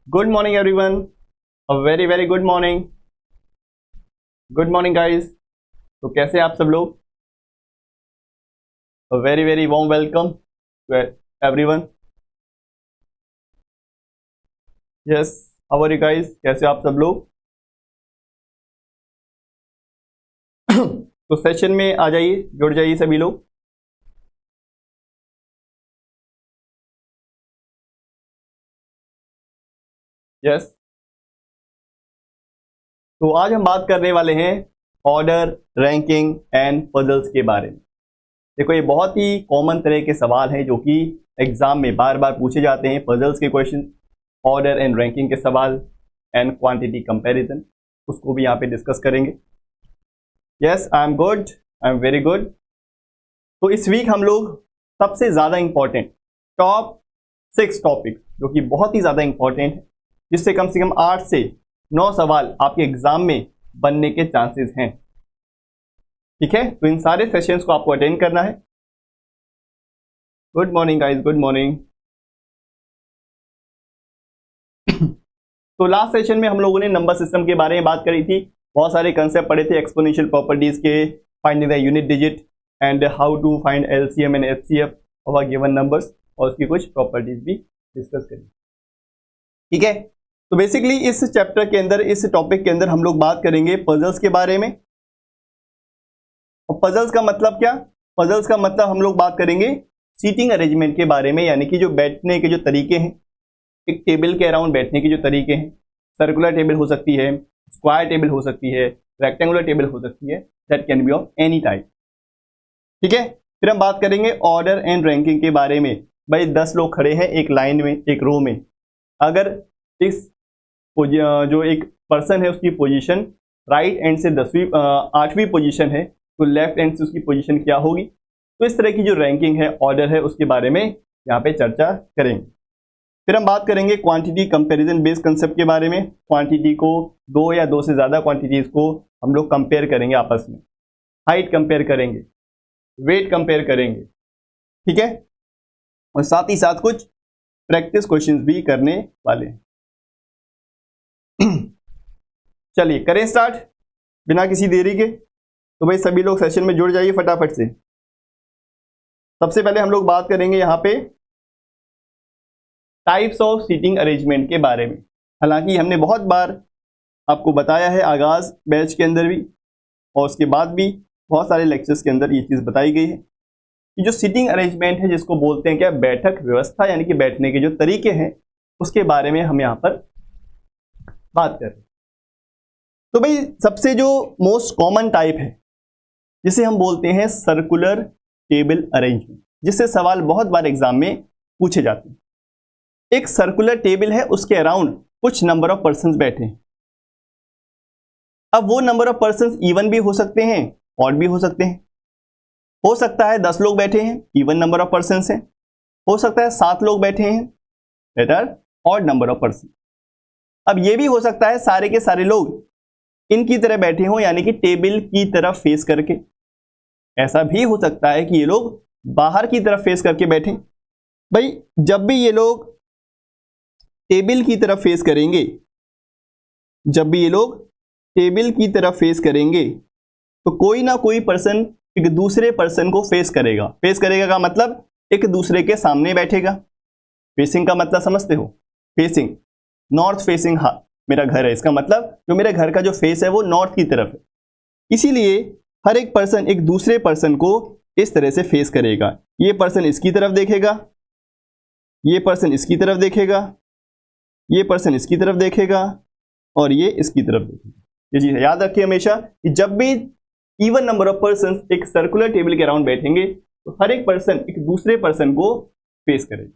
Good morning everyone, a very very good morning. Good morning guys. तो कैसे हैं आप सब लोग? A very very warm welcome to everyone. Yes, how are you guys? कैसे हो आप सब लोग? तो सेशन में आ जाइए, जुड़ जाइए सभी लोग। यस, तो आज हम बात करने वाले हैं ऑर्डर, रैंकिंग एंड पजल्स के बारे में। देखो, ये बहुत ही कॉमन तरह के सवाल हैं जो कि एग्जाम में बार बार पूछे जाते हैं। पजल्स के क्वेश्चन, ऑर्डर एंड रैंकिंग के सवाल एंड क्वांटिटी कंपैरिजन, उसको भी यहाँ पे डिस्कस करेंगे। Yes, I am good, I am very good. तो इस वीक हम लोग सबसे ज़्यादा इंपॉर्टेंट टॉप 6 टॉपिक जो कि बहुत ही ज़्यादा इंपॉर्टेंट है, जिससे कम से कम 8 से 9 सवाल आपके एग्जाम में बनने के चांसेस हैं। ठीक है, तो इन सारे सेशंस को आपको अटेंड करना है। Good morning guys, good morning. तो लास्ट सेशन में हम लोगों ने नंबर सिस्टम के बारे में बात करी थी। बहुत सारे कंसेप्ट पढ़े थे एक्सपोनेंशियल प्रॉपर्टीज के, finding the unit digit and how to find LCM and HCF of given numbers, और उसकी कुछ प्रॉपर्टीज भी डिस्कस करी। ठीक है, तो बेसिकली इस चैप्टर के अंदर, इस टॉपिक के अंदर हम लोग बात करेंगे पजल्स के बारे में। और पजल्स का मतलब क्या? पजल्स का मतलब हम लोग बात करेंगे सीटिंग अरेंजमेंट के बारे में, यानी कि जो बैठने के जो तरीके हैं, एक टेबल के अराउंड बैठने के जो तरीके हैं। सर्कुलर टेबल हो सकती है, स्क्वायर टेबल हो सकती है, रेक्टेंगुलर टेबल हो सकती है, that can be of any type. ठीक है, फिर हम बात करेंगे ऑर्डर एंड रैंकिंग के बारे में। भाई 10 लोग खड़े हैं एक लाइन में, एक रो में। अगर इस जो एक पर्सन है उसकी पोजीशन राइट एंड से 8वीं पोजीशन है, तो लेफ्ट एंड से उसकी पोजीशन क्या होगी। तो इस तरह की जो रैंकिंग है, ऑर्डर है, उसके बारे में यहाँ पे चर्चा करेंगे। फिर हम बात करेंगे क्वांटिटी कंपैरिजन बेस्ड कंसेप्ट के बारे में। क्वांटिटी को, 2 या 2 से ज़्यादा क्वांटिटीज़ को हम लोग कंपेयर करेंगे आपस में। हाइट कंपेयर करेंगे, वेट कंपेयर करेंगे। ठीक है, और साथ ही साथ कुछ प्रैक्टिस क्वेश्चंस भी करने वाले हैं। चलिए करें स्टार्ट बिना किसी देरी के। तो भाई सभी लोग सेशन में जुड़ जाइए फटाफट से। सबसे पहले हम लोग बात करेंगे यहाँ पे टाइप्स ऑफ सीटिंग अरेंजमेंट के बारे में। हालांकि हमने बहुत बार आपको बताया है, आगाज बैच के अंदर भी और उसके बाद भी बहुत सारे लेक्चर्स के अंदर ये चीज़ बताई गई है कि जो सीटिंग अरेंजमेंट है, जिसको बोलते हैं क्या, बैठक व्यवस्था, यानी कि बैठने के जो तरीके हैं, उसके बारे में हम यहाँ पर बात कर रहे हैं। तो भाई सबसे जो मोस्ट कॉमन टाइप है, जिसे हम बोलते हैं सर्कुलर टेबल अरेंजमेंट, जिससे सवाल बहुत बार एग्जाम में पूछे जाते हैं। एक सर्कुलर टेबल है, उसके अराउंड कुछ नंबर ऑफ पर्सन्स बैठे हैं। अब वो नंबर ऑफ पर्सन्स इवन भी हो सकते हैं, ऑड भी हो सकते हैं। हो सकता है 10 लोग बैठे हैं, इवन नंबर ऑफ पर्सन्स हैं। हो सकता है 7 लोग बैठे हैं, that are odd number of person. अब ये भी हो सकता है सारे के सारे लोग इनकी तरह बैठे हों, यानी कि टेबल की तरफ फेस करके। ऐसा भी हो सकता है कि ये लोग बाहर की तरफ फेस करके बैठे। भाई जब भी ये लोग टेबल की तरफ फेस करेंगे, जब भी ये लोग टेबल की तरफ फेस करेंगे, तो कोई ना कोई पर्सन एक दूसरे पर्सन को फेस करेगा। फेस करेगा का मतलब एक दूसरे के सामने बैठेगा। फेसिंग का मतलब समझते हो? फेसिंग, नॉर्थ फेसिंग मेरा घर है, इसका मतलब जो मेरे घर का जो फेस है वो नॉर्थ की तरफ है। इसीलिए हर एक पर्सन एक दूसरे पर्सन को इस तरह से फेस करेगा। ये पर्सन इसकी तरफ देखेगा, ये पर्सन इसकी तरफ देखेगा, ये पर्सन इसकी तरफ देखेगा, और ये इसकी तरफ देखेगा। ये चीज याद रखिए हमेशा कि जब भी इवन नंबर ऑफ पर्सन एक सर्कुलर टेबल के अराउंड बैठेंगे, तो हर एक पर्सन एक दूसरे पर्सन को फेस करेगा।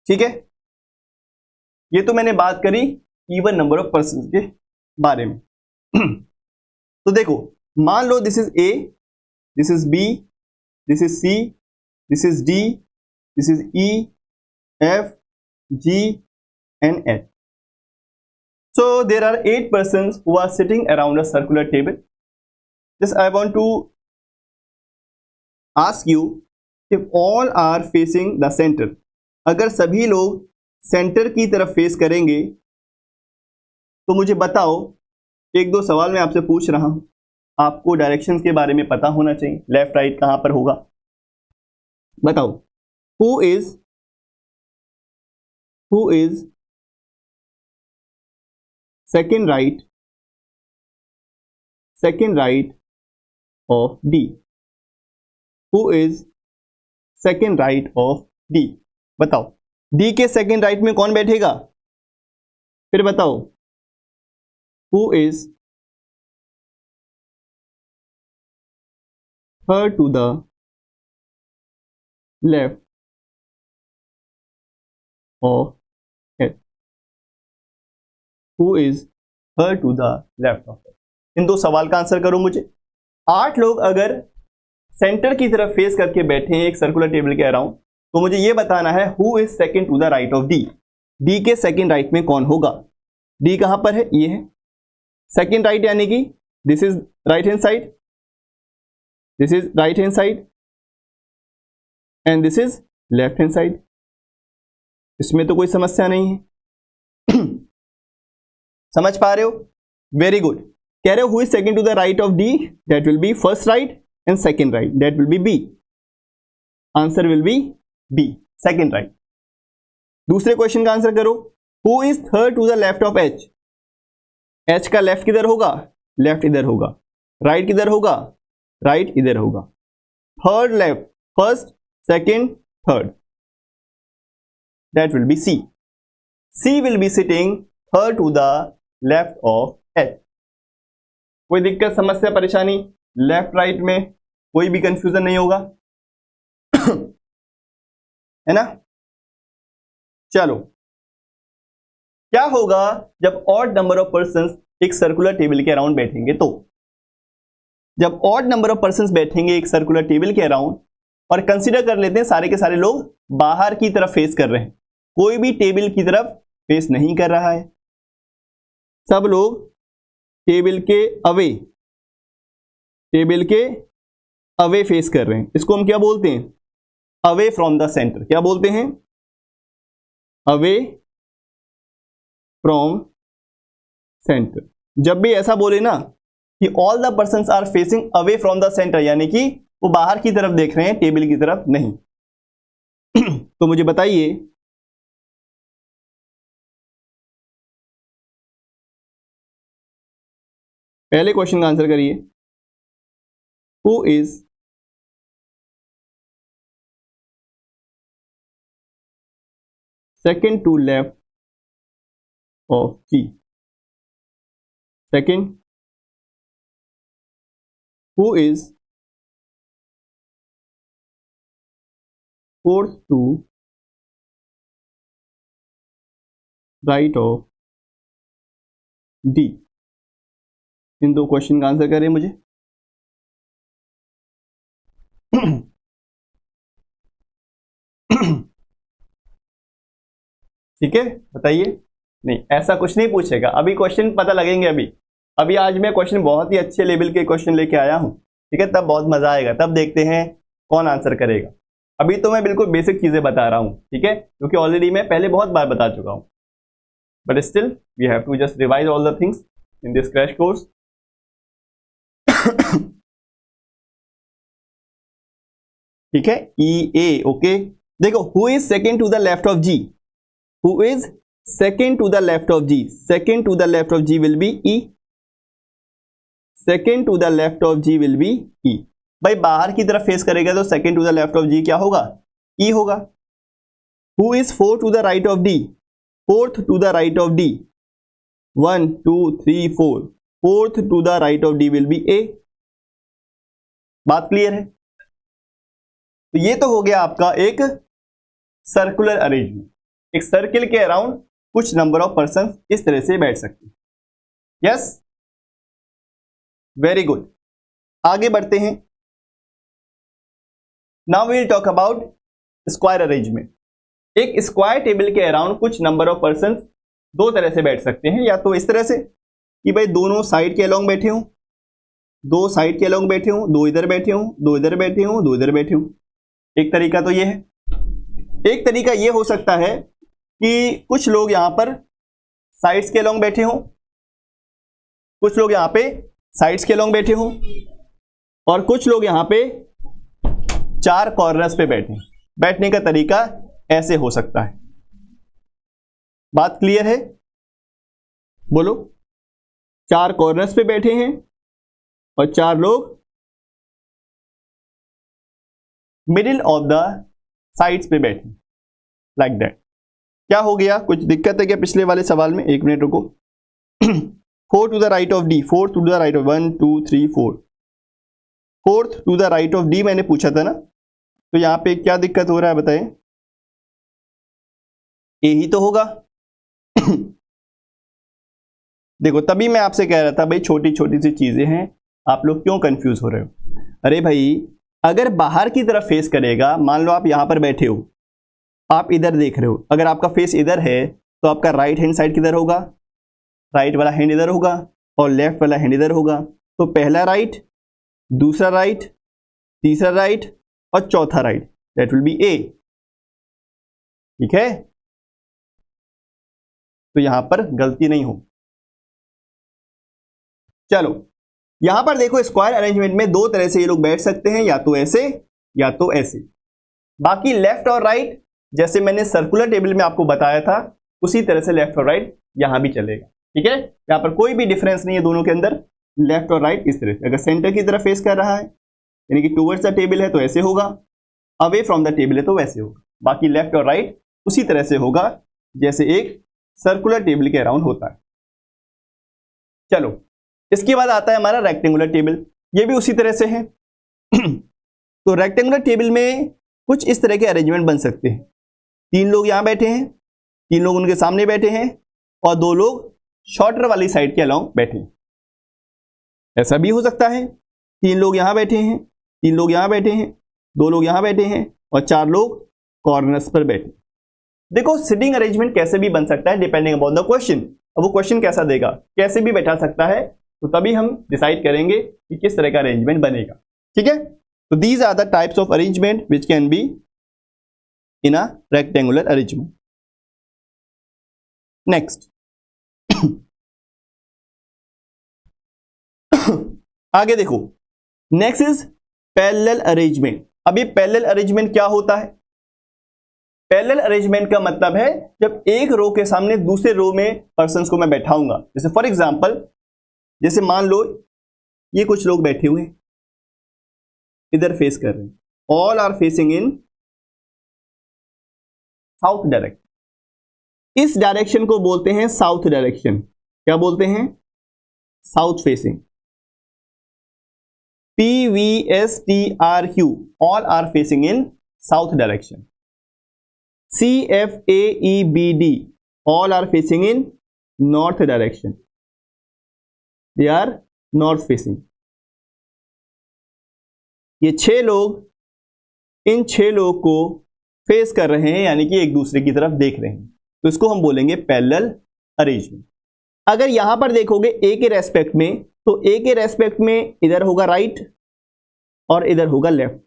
ठीक है, ये तो मैंने बात करी इवन नंबर ऑफ पर्सन के बारे में। तो देखो, मान लो this is A, this is B, this is C, this is D, this is E, F, G and H. So there are 8 persons who are sitting around a circular table. Just I want to ask you, if all are facing the center, अगर सभी लोग centre की तरफ face करेंगे तो मुझे बताओ, एक दो सवाल मैं आपसे पूछ रहा हूं, आपको डायरेक्शंस के बारे में पता होना चाहिए, लेफ्ट राइट कहां पर होगा। बताओ, who is second right of D, who is second right of D. बताओ, डी के सेकंड राइट में कौन बैठेगा, फिर बताओ, who is third to the left of H, who is third to the left of H. इन दो सवाल का आंसर करो मुझे। 8 लोग अगर सेंटर की तरफ फेस करके बैठे हैं एक सर्कुलर टेबल के अराउंड, तो मुझे यह बताना है who is second to the right of D. D के सेकंड राइट में कौन होगा। डी कहां पर है, ये है सेकंड राइट, यानी कि this is right hand side, this is right hand side and this is left hand side. इसमें तो कोई समस्या नहीं है। समझ पा रहे हो, वेरी गुड। कह रहे हो who is second to the right of D, that will be first right and second right, that will be B. Answer will be B, second right. दूसरे क्वेश्चन का आंसर करो, who is third to the left of H. H का left किधर होगा, left इधर होगा। Right किधर होगा, राइट इधर होगा। Third left, first second third, that will be C. C will be sitting third to the left of H. कोई दिक्कत, समस्या, परेशानी लेफ्ट राइट में कोई भी कंफ्यूजन नहीं होगा है ना। चलो, क्या होगा जब ऑड नंबर ऑफ पर्संस एक सर्कुलर टेबल के अराउंड बैठेंगे। तो जब ऑड नंबर ऑफ पर्संस बैठेंगे एक सर्कुलर टेबल के अराउंड, और कंसीडर कर लेते हैं सारे के सारे लोग बाहर की तरफ फेस कर रहे हैं, कोई भी टेबल की तरफ फेस नहीं कर रहा है, सब लोग टेबल के अवे फेस कर रहे हैं। इसको हम क्या बोलते हैं, अवे फ्रॉम द सेंटर। क्या बोलते हैं, अवे फ्रॉम सेंटर। जब भी ऐसा बोले ना कि all the persons are facing away from the center, यानी कि वो बाहर की तरफ देख रहे हैं, टेबल की तरफ नहीं। तो मुझे बताइए, पहले क्वेश्चन का आंसर करिए, who is second to left of G. Second, who is fourth to right of D. इन दो क्वेश्चन का आंसर करें मुझे। ठीक है, बताइए। नहीं, ऐसा कुछ नहीं पूछेगा, अभी क्वेश्चन पता लगेंगे। अभी आज मैं क्वेश्चन बहुत ही अच्छे लेवल के क्वेश्चन लेके आया हूं, ठीक है, तब बहुत मजा आएगा, तब देखते हैं कौन आंसर करेगा। अभी तो मैं बिल्कुल बेसिक चीजें बता रहा हूं, ठीक है, क्योंकि ऑलरेडी मैं पहले बहुत बार बता चुका हूं, but still we have to just revise all the things in this crash course. ठीक है, ई ए, ओके। देखो, who is second to the left of G, who is second to the left of G, second to the left of G will be E, second to the left of G will be E. भाई बाहर की तरफ face करेगा तो second to the left of जी क्या होगा, E होगा। Who is fourth to the right of D, fourth to the right of D, 1 2 3 4, fourth to the right of D will be A. बात क्लियर है। तो ये तो हो गया आपका एक सर्कुलर अरेंजमेंट। एक सर्किल के अराउंड कुछ नंबर ऑफ पर्सन इस तरह से बैठ सकते हैं। Yes, very good. आगे बढ़ते हैं। Now we will talk about square arrangement. एक स्क्वायर टेबल के अराउंड कुछ नंबर ऑफ पर्सन दो तरह से बैठ सकते हैं, या तो इस तरह से कि भाई दोनों साइड के अलोंग बैठे हों, दो साइड के अलोंग बैठे हों, दो इधर बैठे हों, दो इधर बैठे हों, दो इधर बैठे हों। एक तरीका तो ये है। एक तरीका ये हो सकता है कि कुछ लोग यहां पर साइड्स के अलोंग बैठे हों, कुछ लोग यहां पे साइड्स के अलोंग बैठे हों, और कुछ लोग यहां पे 4 कॉर्नर्स पे बैठे। बैठने का तरीका ऐसे हो सकता है। बात क्लियर है? बोलो। 4 कॉर्नर्स पे बैठे हैं और 4 लोग मिडिल ऑफ द साइड्स पे बैठे, लाइक दैट। क्या हो गया? कुछ दिक्कत है क्या पिछले वाले सवाल में? एक मिनट रुको। 4 to the right of D, 4 to the right of 1 2 3 4, 4th to the right of D मैंने पूछा था ना, तो यहां पे क्या दिक्कत हो रहा है बताएं? ए ही तो होगा। देखो, तभी मैं आपसे कह रहा था भाई छोटी छोटी सी चीजें हैं, आप लोग क्यों कंफ्यूज हो रहे हो? अरे भाई, अगर बाहर की तरफ फेस करेगा, मान लो आप यहां पर बैठे हो, आप इधर देख रहे हो, अगर आपका फेस इधर है तो आपका राइट हैंड साइड किधर होगा? राइट वाला हैंड इधर होगा और लेफ्ट वाला हैंड इधर होगा। तो पहला राइट, दूसरा राइट, तीसरा राइट और चौथा राइट, दैट विल बी ए। ठीक है? तो यहां पर गलती नहीं हो। चलो, यहां पर देखो, स्क्वायर अरेंजमेंट में 2 तरह से ये लोग बैठ सकते हैं, या तो ऐसे या तो ऐसे। बाकी लेफ्ट और राइट, जैसे मैंने सर्कुलर टेबल में आपको बताया था, उसी तरह से लेफ्ट और राइट यहां भी चलेगा। ठीक है? यहां पर कोई भी डिफरेंस नहीं है दोनों के अंदर, लेफ्ट और राइट इस तरह से। अगर सेंटर की तरफ फेस कर रहा है, यानी कि टूवर्ड्स द टेबल है, तो ऐसे होगा, अवे फ्रॉम द टेबल है तो वैसे होगा। बाकी लेफ्ट और राइट उसी तरह से होगा जैसे एक सर्कुलर टेबल के अराउंड होता है। चलो, इसके बाद आता है हमारा रेक्टेंगुलर टेबल, ये भी उसी तरह से है। तो रेक्टेंगुलर टेबल में कुछ इस तरह के अरेंजमेंट बन सकते हैं। 3 लोग यहां बैठे हैं, 3 लोग उनके सामने बैठे हैं और 2 लोग शॉर्टर वाली साइड के अलोंग बैठे हैं। ऐसा भी हो सकता है, 3 लोग यहां बैठे हैं, 3 लोग यहां बैठे हैं, 2 लोग यहां बैठे हैं और 4 लोग कॉर्नर्स पर बैठे। देखो, सिटिंग अरेंजमेंट कैसे भी बन सकता है डिपेंडिंग अपॉन द क्वेश्चन। अब वो क्वेश्चन कैसा देगा, कैसे भी बैठा सकता है, तो तभी हम डिसाइड करेंगे कि किस तरह का अरेंजमेंट बनेगा। ठीक है? तो these are the types of arrangement which can be in a rectangular arrangement. Next, आगे देखो, नेक्स्ट इज पैरेलल अरेंजमेंट। अब ये पैरेलल अरेंजमेंट क्या होता है? पैरेलल अरेंजमेंट का मतलब है जब एक रो के सामने दूसरे रो में पर्सन्स को मैं बैठाऊंगा। जैसे फॉर एग्जांपल, जैसे मान लो ये कुछ लोग बैठे हुए इधर फेस कर रहे हैं, all are facing in south direction. इस डायरेक्शन को बोलते हैं साउथ डायरेक्शन। क्या बोलते हैं? South facing. PVSTRQ, all are facing in south direction. CFAEBD, all are facing in north direction. They are north facing. ये 6 लोग इन 6 लोग को फेस कर रहे हैं, यानी कि एक दूसरे की तरफ देख रहे हैं, तो इसको हम बोलेंगे पैरेलल अरेंजमेंट। अगर यहां पर देखोगे ए के रेस्पेक्ट में, तो ए के रेस्पेक्ट में इधर होगा राइट और इधर होगा लेफ्ट।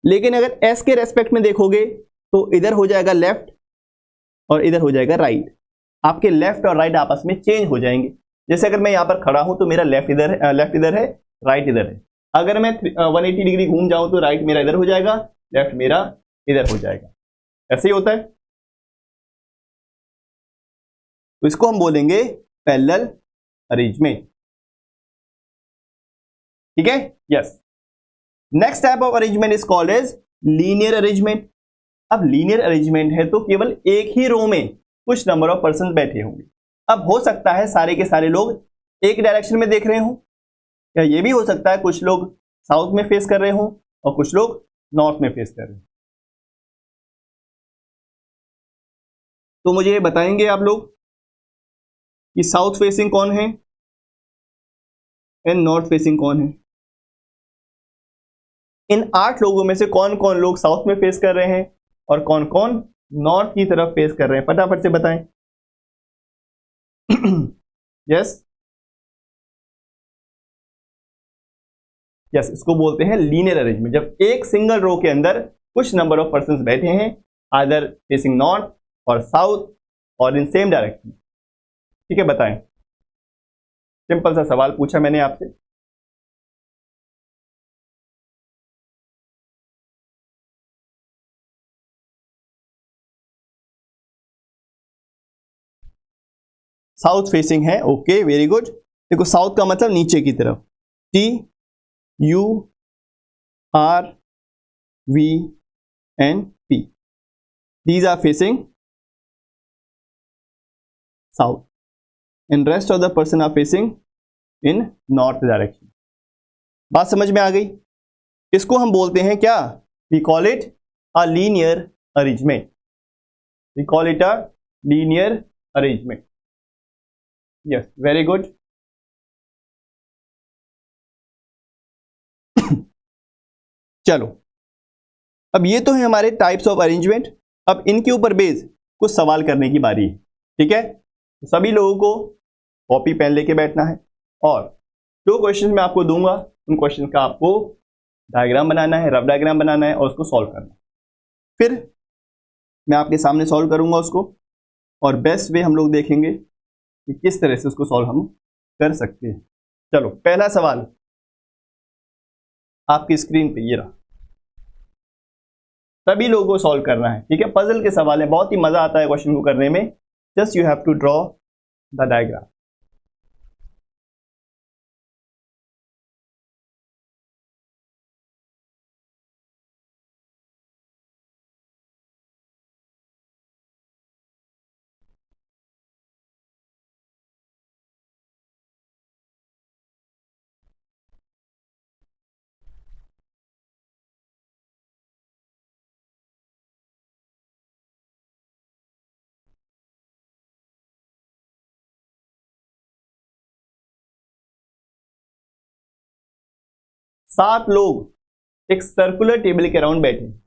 लेकिन अगर एस के रेस्पेक्ट में देखोगे तो इधर हो जाएगा लेफ्ट और इधर हो जाएगा राइट। आपके लेफ्ट और राइट आपस में चेंज हो जाएंगे। जैसे अगर मैं यहां पर खड़ा हूं तो मेरा लेफ्ट इधर है, राइट इधर है। अगर मैं 180 डिग्री घूम जाऊं तो राइट मेरा इधर हो जाएगा, लेफ्ट मेरा इधर हो जाएगा। ऐसे ही होता है। तो इसको हम बोलेंगे पैरेलल अरेंजमेंट। ठीक है? Yes. Next type of arrangement is called as linear arrangement. अब लीनियर अरेंजमेंट है तो केवल एक ही रो में कुछ नंबर ऑफ पर्सन बैठे होंगे। अब हो सकता है सारे के सारे लोग एक डायरेक्शन में देख रहे हो, या ये भी हो सकता है कुछ लोग साउथ में फेस कर रहे हो और कुछ लोग नॉर्थ में फेस कर रहे हो। तो मुझे ये बताएंगे आप लोग कि साउथ फेसिंग कौन है एंड नॉर्थ फेसिंग कौन है। इन 8 लोगों में से कौन कौन लोग साउथ में फेस कर रहे हैं और कौन कौन नॉर्थ की तरफ फेस कर रहे हैं, फटाफट से बताएं। यस यस, इसको बोलते हैं लीनियर अरेंजमेंट। जब एक सिंगल रो के अंदर कुछ नंबर ऑफ पर्सन्स बैठे हैं आइदर फेसिंग नॉर्थ और साउथ और इन सेम डायरेक्शन। ठीक है, बताएं। सिंपल सा सवाल पूछा मैंने आपसे। साउथ फेसिंग है, ओके वेरी गुड। देखो साउथ का मतलब नीचे की तरफ, T U R V N P, these are facing south and rest of the person are facing in north direction. बात समझ में आ गई? इसको हम बोलते हैं क्या? We call it a linear arrangement. We call it a linear arrangement. Yes, very good. चलो, अब ये तो है हमारे टाइप्स ऑफ अरेंजमेंट। अब इनके ऊपर बेस कुछ सवाल करने की बारी है। ठीक है, तो सभी लोगों को कॉपी पेन लेके बैठना है और जो क्वेश्चन मैं आपको दूंगा उन क्वेश्चन का आपको डायग्राम बनाना है, रफ डायग्राम बनाना है और उसको सॉल्व करना है। फिर मैं आपके सामने सॉल्व करूंगा उसको और बेस्ट वे हम लोग देखेंगे कि किस तरह से उसको सॉल्व हम कर सकते हैं। चलो, पहला सवाल आपकी स्क्रीन पे ये रहा, सभी लोगों को सॉल्व करना है। ठीक है, पजल के सवाल है, बहुत ही मजा आता है क्वेश्चन को करने में। Just you have to draw the diagram. सात लोग एक सर्कुलर टेबल के अराउंड बैठे हैं।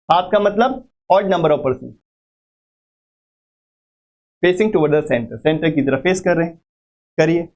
सात का मतलब odd number of person, facing toward the centre, centre की तरफ फेस कर रहे हैं। करिए।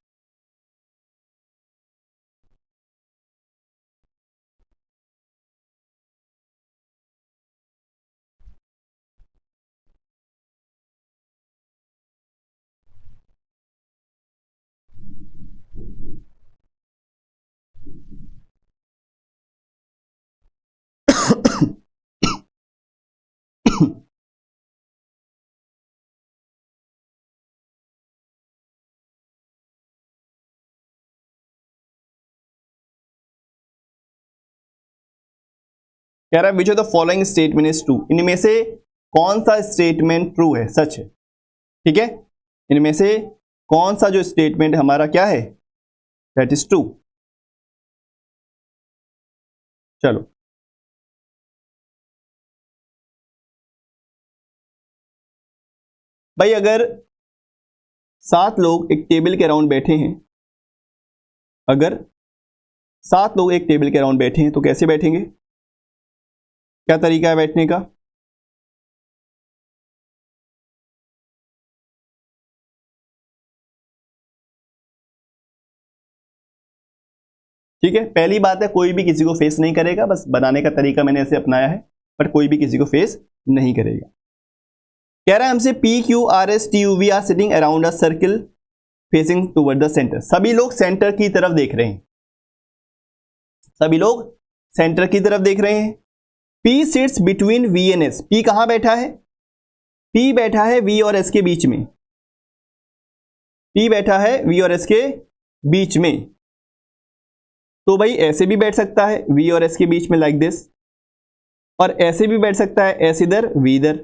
कह रहा है which of the following statement is true, इनमें से कौन सा स्टेटमेंट ट्रू है, सच है। ठीक है, इनमें से कौन सा जो स्टेटमेंट हमारा क्या है, दैट इज ट्रू। चलो, भाई अगर सात लोग एक टेबल के अराउंड बैठे हैं, अगर सात लोग एक टेबल के अराउंड बैठे हैं तो कैसे बैठेंगे, क्या तरीका है बैठने का? ठीक है, पहली बात है कोई भी किसी को फेस नहीं करेगा, बस बनाने का तरीका मैंने ऐसे अपनाया है, बट कोई भी किसी को फेस नहीं करेगा। कह रहा है हमसे P Q R S T U V are sitting around a circle facing toward the center. सभी लोग सेंटर की तरफ देख रहे हैं, सभी लोग सेंटर की तरफ देख रहे हैं। P sits between V and S, P कहां बैठा है? पी बैठा है वी और एस के बीच में, पी बैठा है वी और एस के बीच में। तो भाई ऐसे भी बैठ सकता है वी और एस के बीच में लाइक दिस, और ऐसे भी बैठ सकता है एस इधर वी इधर,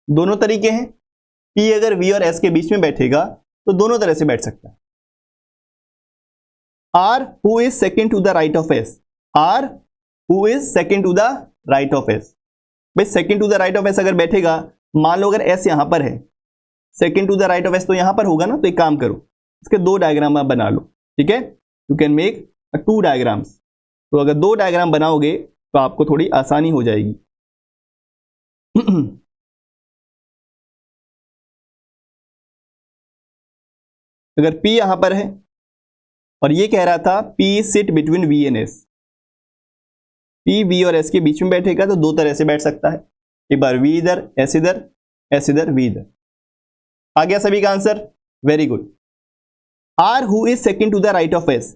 दोनों तरीके हैं। पी अगर वी और एस के बीच में बैठेगा तो दोनों तरह से बैठ सकता है। R who is second to the right of S, R who is second to the right of S. भाई second to the right of S अगर बैठेगा, मान लो अगर एस यहां पर है, second to the right of S तो यहां पर होगा ना, तो एक काम करो इसके दो डायग्राम आप बना लो। ठीक है, you can make two diagrams. तो अगर दो डायग्राम बनाओगे तो आपको थोड़ी आसानी हो जाएगी। अगर P यहां पर है और ये कह रहा था P sit between V and S, P V और S के बीच में बैठेगा तो दो तरह से बैठ सकता है। एक बार वी इधर, एस इधर, एस इधर, वी इधर। आ गया सभी का answer, very good. R who is second to the right of S,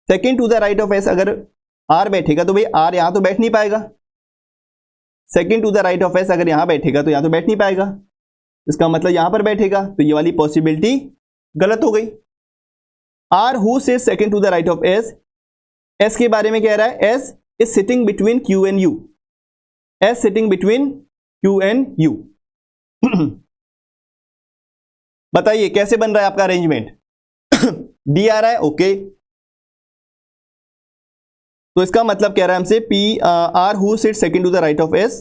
second to the right of S, अगर आर बैठेगा तो भाई आर यहां तो बैठ नहीं पाएगा। Second to the right of S अगर यहां बैठेगा तो यहां तो बैठ नहीं पाएगा, इसका मतलब यहां पर बैठेगा, तो ये वाली पॉसिबिलिटी गलत हो गई। R who sits second to the right of S, S के बारे में कह रहा है S is sitting between Q and U, S sitting between Q and U. बताइए कैसे बन रहा है आपका अरेंजमेंट? डी आ रहा है, ओके। तो इसका मतलब कह रहा है हमसे P R who sit second to the right of S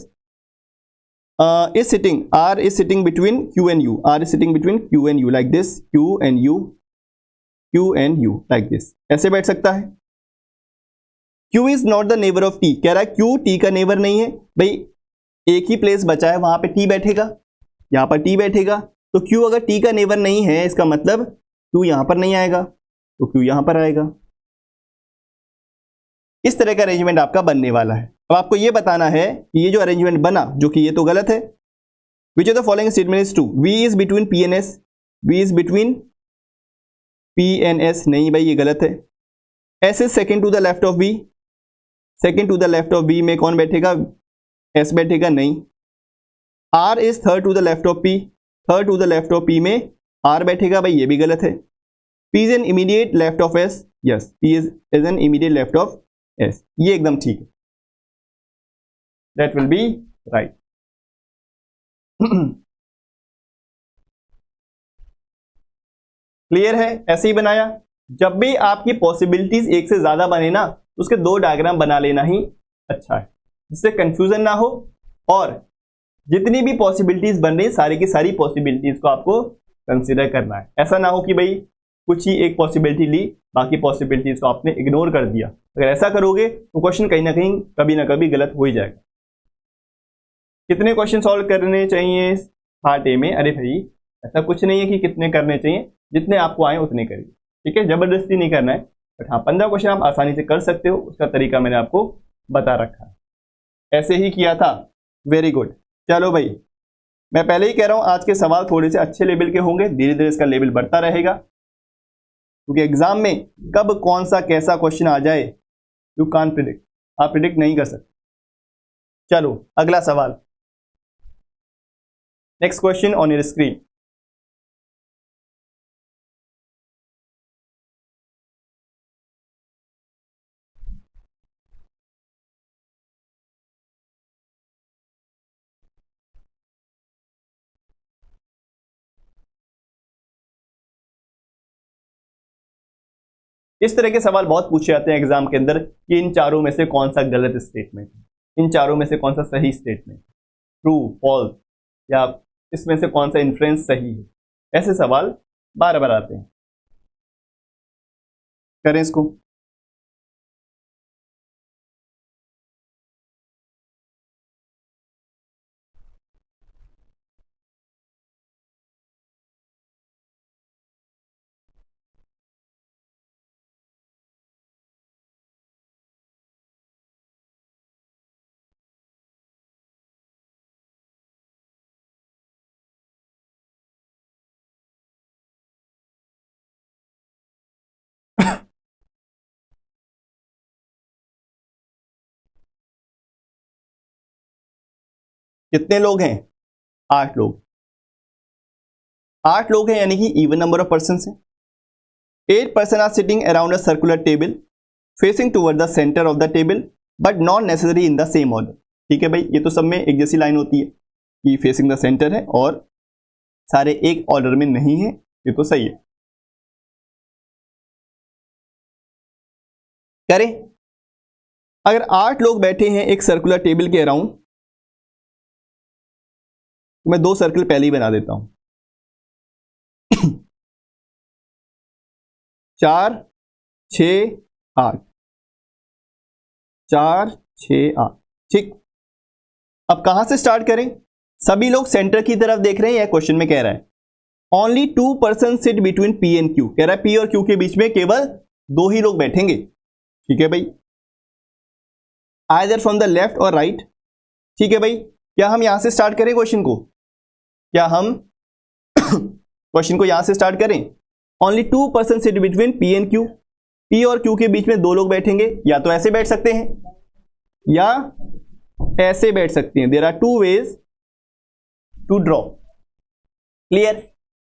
is sitting, R is sitting between Q and U, R is sitting between Q and U like this, Q and U, Q and U like this, ऐसे बैठ सकता है। Q is not the neighbour of T, कह रहा है Q T का neighbour नहीं है। भाई एक ही प्लेस बचा है, वहां पे टी बैठेगा, यहां पर टी बैठेगा, तो क्यू अगर टी का नेबर नहीं है इसका मतलब क्यू यहां पर नहीं आएगा, तो क्यू यहां पर आएगा। इस तरह का अरेंजमेंट आपका बनने वाला है। अब आपको यह बताना है कि ये जो अरेंजमेंट बना, जो कि ये तो गलत है, which of the following statement is true? V is between P and S, V is between P and S, नहीं भाई ये गलत है। S is second to the left of B, second to the left of B में कौन बैठेगा? S बैठेगा, नहीं। R is third to the left of P, third to the left of P में आर बैठेगा, भाई ये भी गलत है। P is an immediate left of S, yes P is an immediate left of S, ये एकदम ठीक है, that will B right. Clear है? ऐसे ही बनाया। जब भी आपकी पॉसिबिलिटीज एक से ज्यादा बने ना, तो उसके दो डायग्राम बना लेना ही अच्छा है, जिससे कंफ्यूजन ना हो, और जितनी भी पॉसिबिलिटीज बन रही सारी की सारी पॉसिबिलिटीज को आपको कंसीडर करना है। ऐसा ना हो कि भाई कुछ ही एक पॉसिबिलिटी ली, बाकी पॉसिबिलिटीज को आपने इग्नोर कर दिया। अगर ऐसा करोगे तो क्वेश्चन कहीं ना कहीं कभी ना कभी गलत हो ही जाएगा। कितने क्वेश्चन सॉल्व करने चाहिए पार्ट ए में? अरे भाई ऐसा कुछ नहीं है कि कितने करने चाहिए, जितने आपको आए उतने करिए, ठीक है, जबरदस्ती नहीं करना है। बट हाँ 15 क्वेश्चन आप आसानी से कर सकते हो, उसका तरीका मैंने आपको बता रखा है। ऐसे ही किया था, वेरी गुड। चलो भाई, मैं पहले ही कह रहा हूं आज के सवाल थोड़े से अच्छे लेवल के होंगे, धीरे धीरे इसका लेवल बढ़ता रहेगा, क्योंकि एग्जाम में कब कौन सा कैसा क्वेश्चन आ जाए यू कांट प्रिडिक्ट, आप प्रिडिक्ट नहीं कर सकते। चलो अगला सवाल, next question on your screen. इस तरह के सवाल बहुत पूछे जाते हैं एग्जाम के अंदर कि इन चारों में से कौन सा गलत स्टेटमेंट है, इन चारों में से कौन सा सही स्टेटमेंट, ट्रू फॉल्स, या इसमें से कौन सा इन्फ्रेंस सही है। ऐसे सवाल बार बार आते हैं। करें इसको। कितने लोग हैं? 8 लोग। 8 लोग हैं, यानी कि इवन नंबर ऑफ पर्सन हैं। 8 person are sitting around a circular table facing toward the centre of the table but not necessary in the same order. ठीक है भाई, ये तो सब में एक जैसी लाइन होती है कि फेसिंग द सेंटर है और सारे एक ऑर्डर में नहीं है, ये तो सही है। करें। अगर 8 लोग बैठे हैं एक सर्कुलर टेबल के अराउंड, तो मैं 2 सर्कल पहले ही बना देता हूं। 4 6 8, 4 6 8, ठीक। अब कहां से स्टार्ट करें? सभी लोग सेंटर की तरफ देख रहे हैं, यह क्वेश्चन में कह रहा है only 2 person sit between P and Q, कह रहा है पी और क्यू के बीच में केवल 2 ही लोग बैठेंगे। ठीक है भाई, आइदर फ्रॉम द लेफ्ट और राइट। ठीक है भाई, क्या हम यहां से स्टार्ट करें क्वेश्चन को? क्या हम क्वेश्चन को यहां से स्टार्ट करें? Only 2 person sit between P and Q. P और क्यू के बीच में 2 लोग बैठेंगे, या तो ऐसे बैठ सकते हैं या ऐसे बैठ सकते हैं। There are 2 ways to draw. Clear?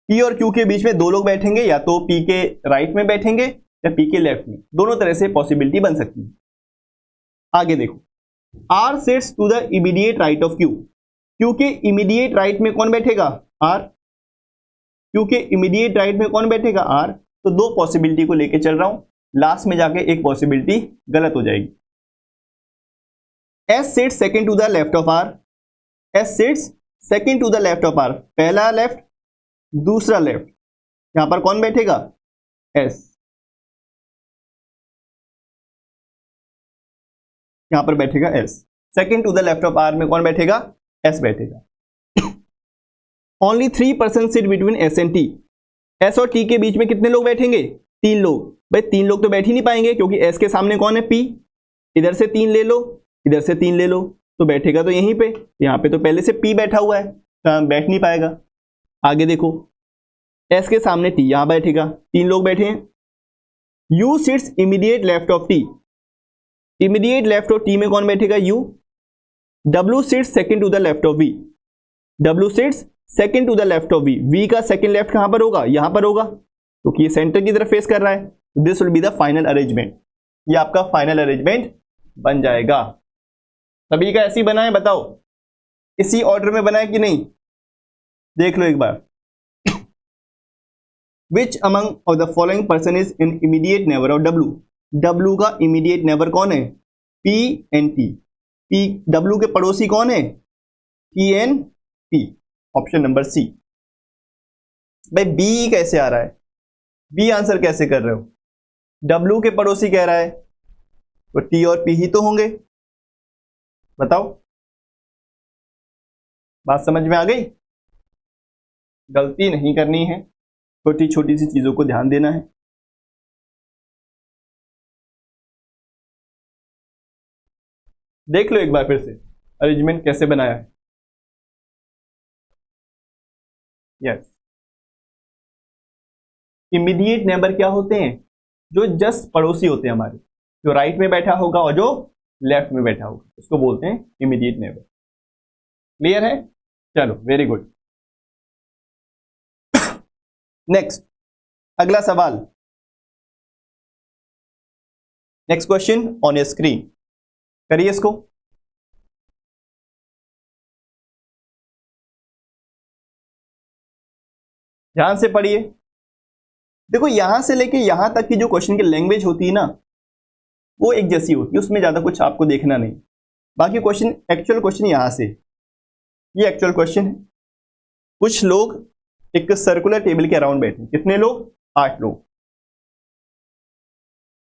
P और क्यू के बीच में 2 लोग बैठेंगे, या तो पी के राइट में बैठेंगे या पी के लेफ्ट में, दोनों तरह से पॉसिबिलिटी बन सकती है। आगे देखो, R sits to the immediate right of Q. Q के इमीडिएट राइट में कौन बैठेगा? आर। क्यू के इमीडिएट राइट में कौन बैठेगा? आर। तो 2 पॉसिबिलिटी को लेके चल रहा हूं, लास्ट में जाके एक पॉसिबिलिटी गलत हो जाएगी। S sits second to the left of R. S sits second to the left of R, पहला लेफ्ट दूसरा लेफ्ट, यहां पर कौन बैठेगा? एस। यहां पर बैठेगा S. Second to the left of R में कौन बैठेगा? एस बैठेगा। Only 3 person sit between S and T. S और टी के बीच में कितने लोग बैठेंगे? 3 लोग। भाई 3 लोग तो बैठ ही नहीं पाएंगे, क्योंकि एस के सामने कौन है? पी। इधर से 3 ले लो, इधर से 3 ले लो, तो बैठेगा तो यहीं पे। यहां पे तो पहले से पी बैठा हुआ है, तो बैठ नहीं पाएगा। आगे देखो, एस के सामने टी, यहां बैठेगा, 3 लोग बैठे हैं। U sits immediate left of T. Immediate left of T में कौन बैठेगा? U. W sits second to the left of V. W sits second to the left of V. V का सेकंड लेफ्ट कहां पर होगा? यहां पर होगा, क्योंकि ये सेंटर की तरफ फेस कर रहा है। This will be the final arrangement. ये आपका फाइनल अरेंजमेंट बन जाएगा। सभी का ऐसी बना है? बताओ, इसी ऑर्डर में बना है कि नहीं? देख लो एक बार। Which among of the following person is in immediate neighbour of W. W का इमीडिएट नेबर कौन है? P and T. P, W के पड़ोसी कौन है? T and P. Option number C. भाई बी कैसे आ रहा है? बी आंसर कैसे कर रहे हो? डब्ल्यू के पड़ोसी कह रहा है, तो टी और पी ही तो होंगे। बताओ, बात समझ में आ गई? गलती नहीं करनी है, छोटी छोटी सी चीजों को ध्यान देना है। देख लो एक बार फिर से अरेंजमेंट कैसे बनाया है। यस, इमीडिएट नेबर क्या होते हैं? जो जस्ट पड़ोसी होते हैं हमारे, जो राइट में बैठा होगा और जो लेफ्ट में बैठा होगा, उसको बोलते हैं इमीडिएट नेबर। क्लियर है? चलो, वेरी गुड। नेक्स्ट, अगला सवाल। Next question on your screen, करिए इसको। ध्यान से पढ़िए। देखो, यहां से लेके यहां तक की जो क्वेश्चन की लैंग्वेज होती है ना, वो एक जैसी होती है, उसमें ज्यादा कुछ आपको देखना नहीं। बाकी क्वेश्चन, एक्चुअल क्वेश्चन यहां से, ये एक्चुअल क्वेश्चन है। कुछ लोग एक सर्कुलर टेबल के अराउंड बैठे, कितने लोग? 8 लोग।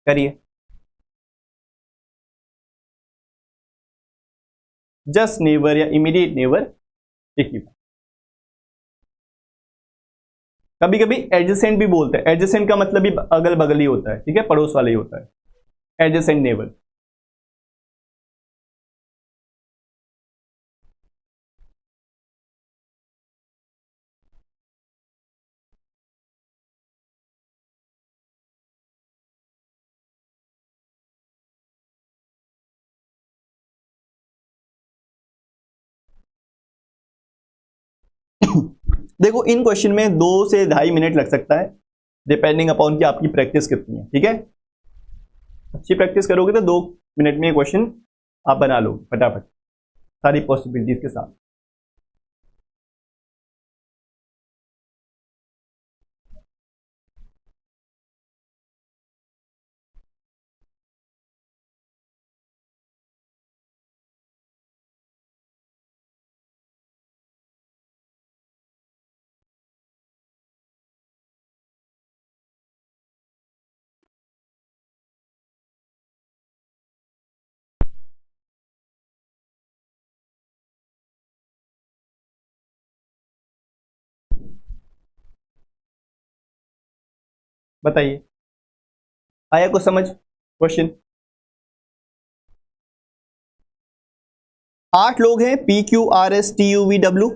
करिए। जस्ट नेबर या इमीडिएट नेबर एक ही बात। कभी कभी एडजेसेंट भी बोलते हैं। एडजेसेंट का मतलब भी अगल बगल ही होता है, ठीक है, पड़ोस वाले ही होता है एडजेसेंट नेबर। देखो, इन क्वेश्चन में 2 से 2.5 मिनट लग सकता है, डिपेंडिंग अपॉन कि आपकी प्रैक्टिस कितनी है। ठीक है, अच्छी प्रैक्टिस करोगे तो 2 मिनट में ये क्वेश्चन आप बना लो फटाफट, सारी पॉसिबिलिटीज के साथ। बताइए, आया कुछ समझ क्वेश्चन? 8 लोग हैं, P Q R S T U V W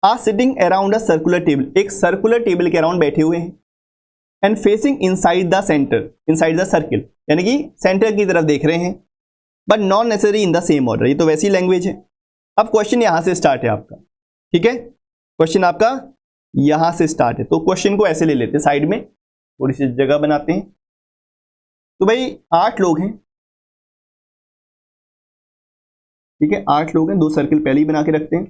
are sitting around a circular table, एक सर्कुलर टेबल के अराउंड बैठे हुए हैं, and facing inside the centre, inside the circle, यानी कि सेंटर की तरफ देख रहे हैं, but not necessary in the same order. ये तो वैसी लैंग्वेज है। अब क्वेश्चन यहां से स्टार्ट है आपका, ठीक है, क्वेश्चन आपका यहां से स्टार्ट है। तो क्वेश्चन को ऐसे ले लेते हैं, साइड में थोड़ी सी जगह बनाते हैं। तो भाई 8 लोग हैं, ठीक है, 8 लोग हैं, 2 सर्किल पहले ही बना के रखते हैं।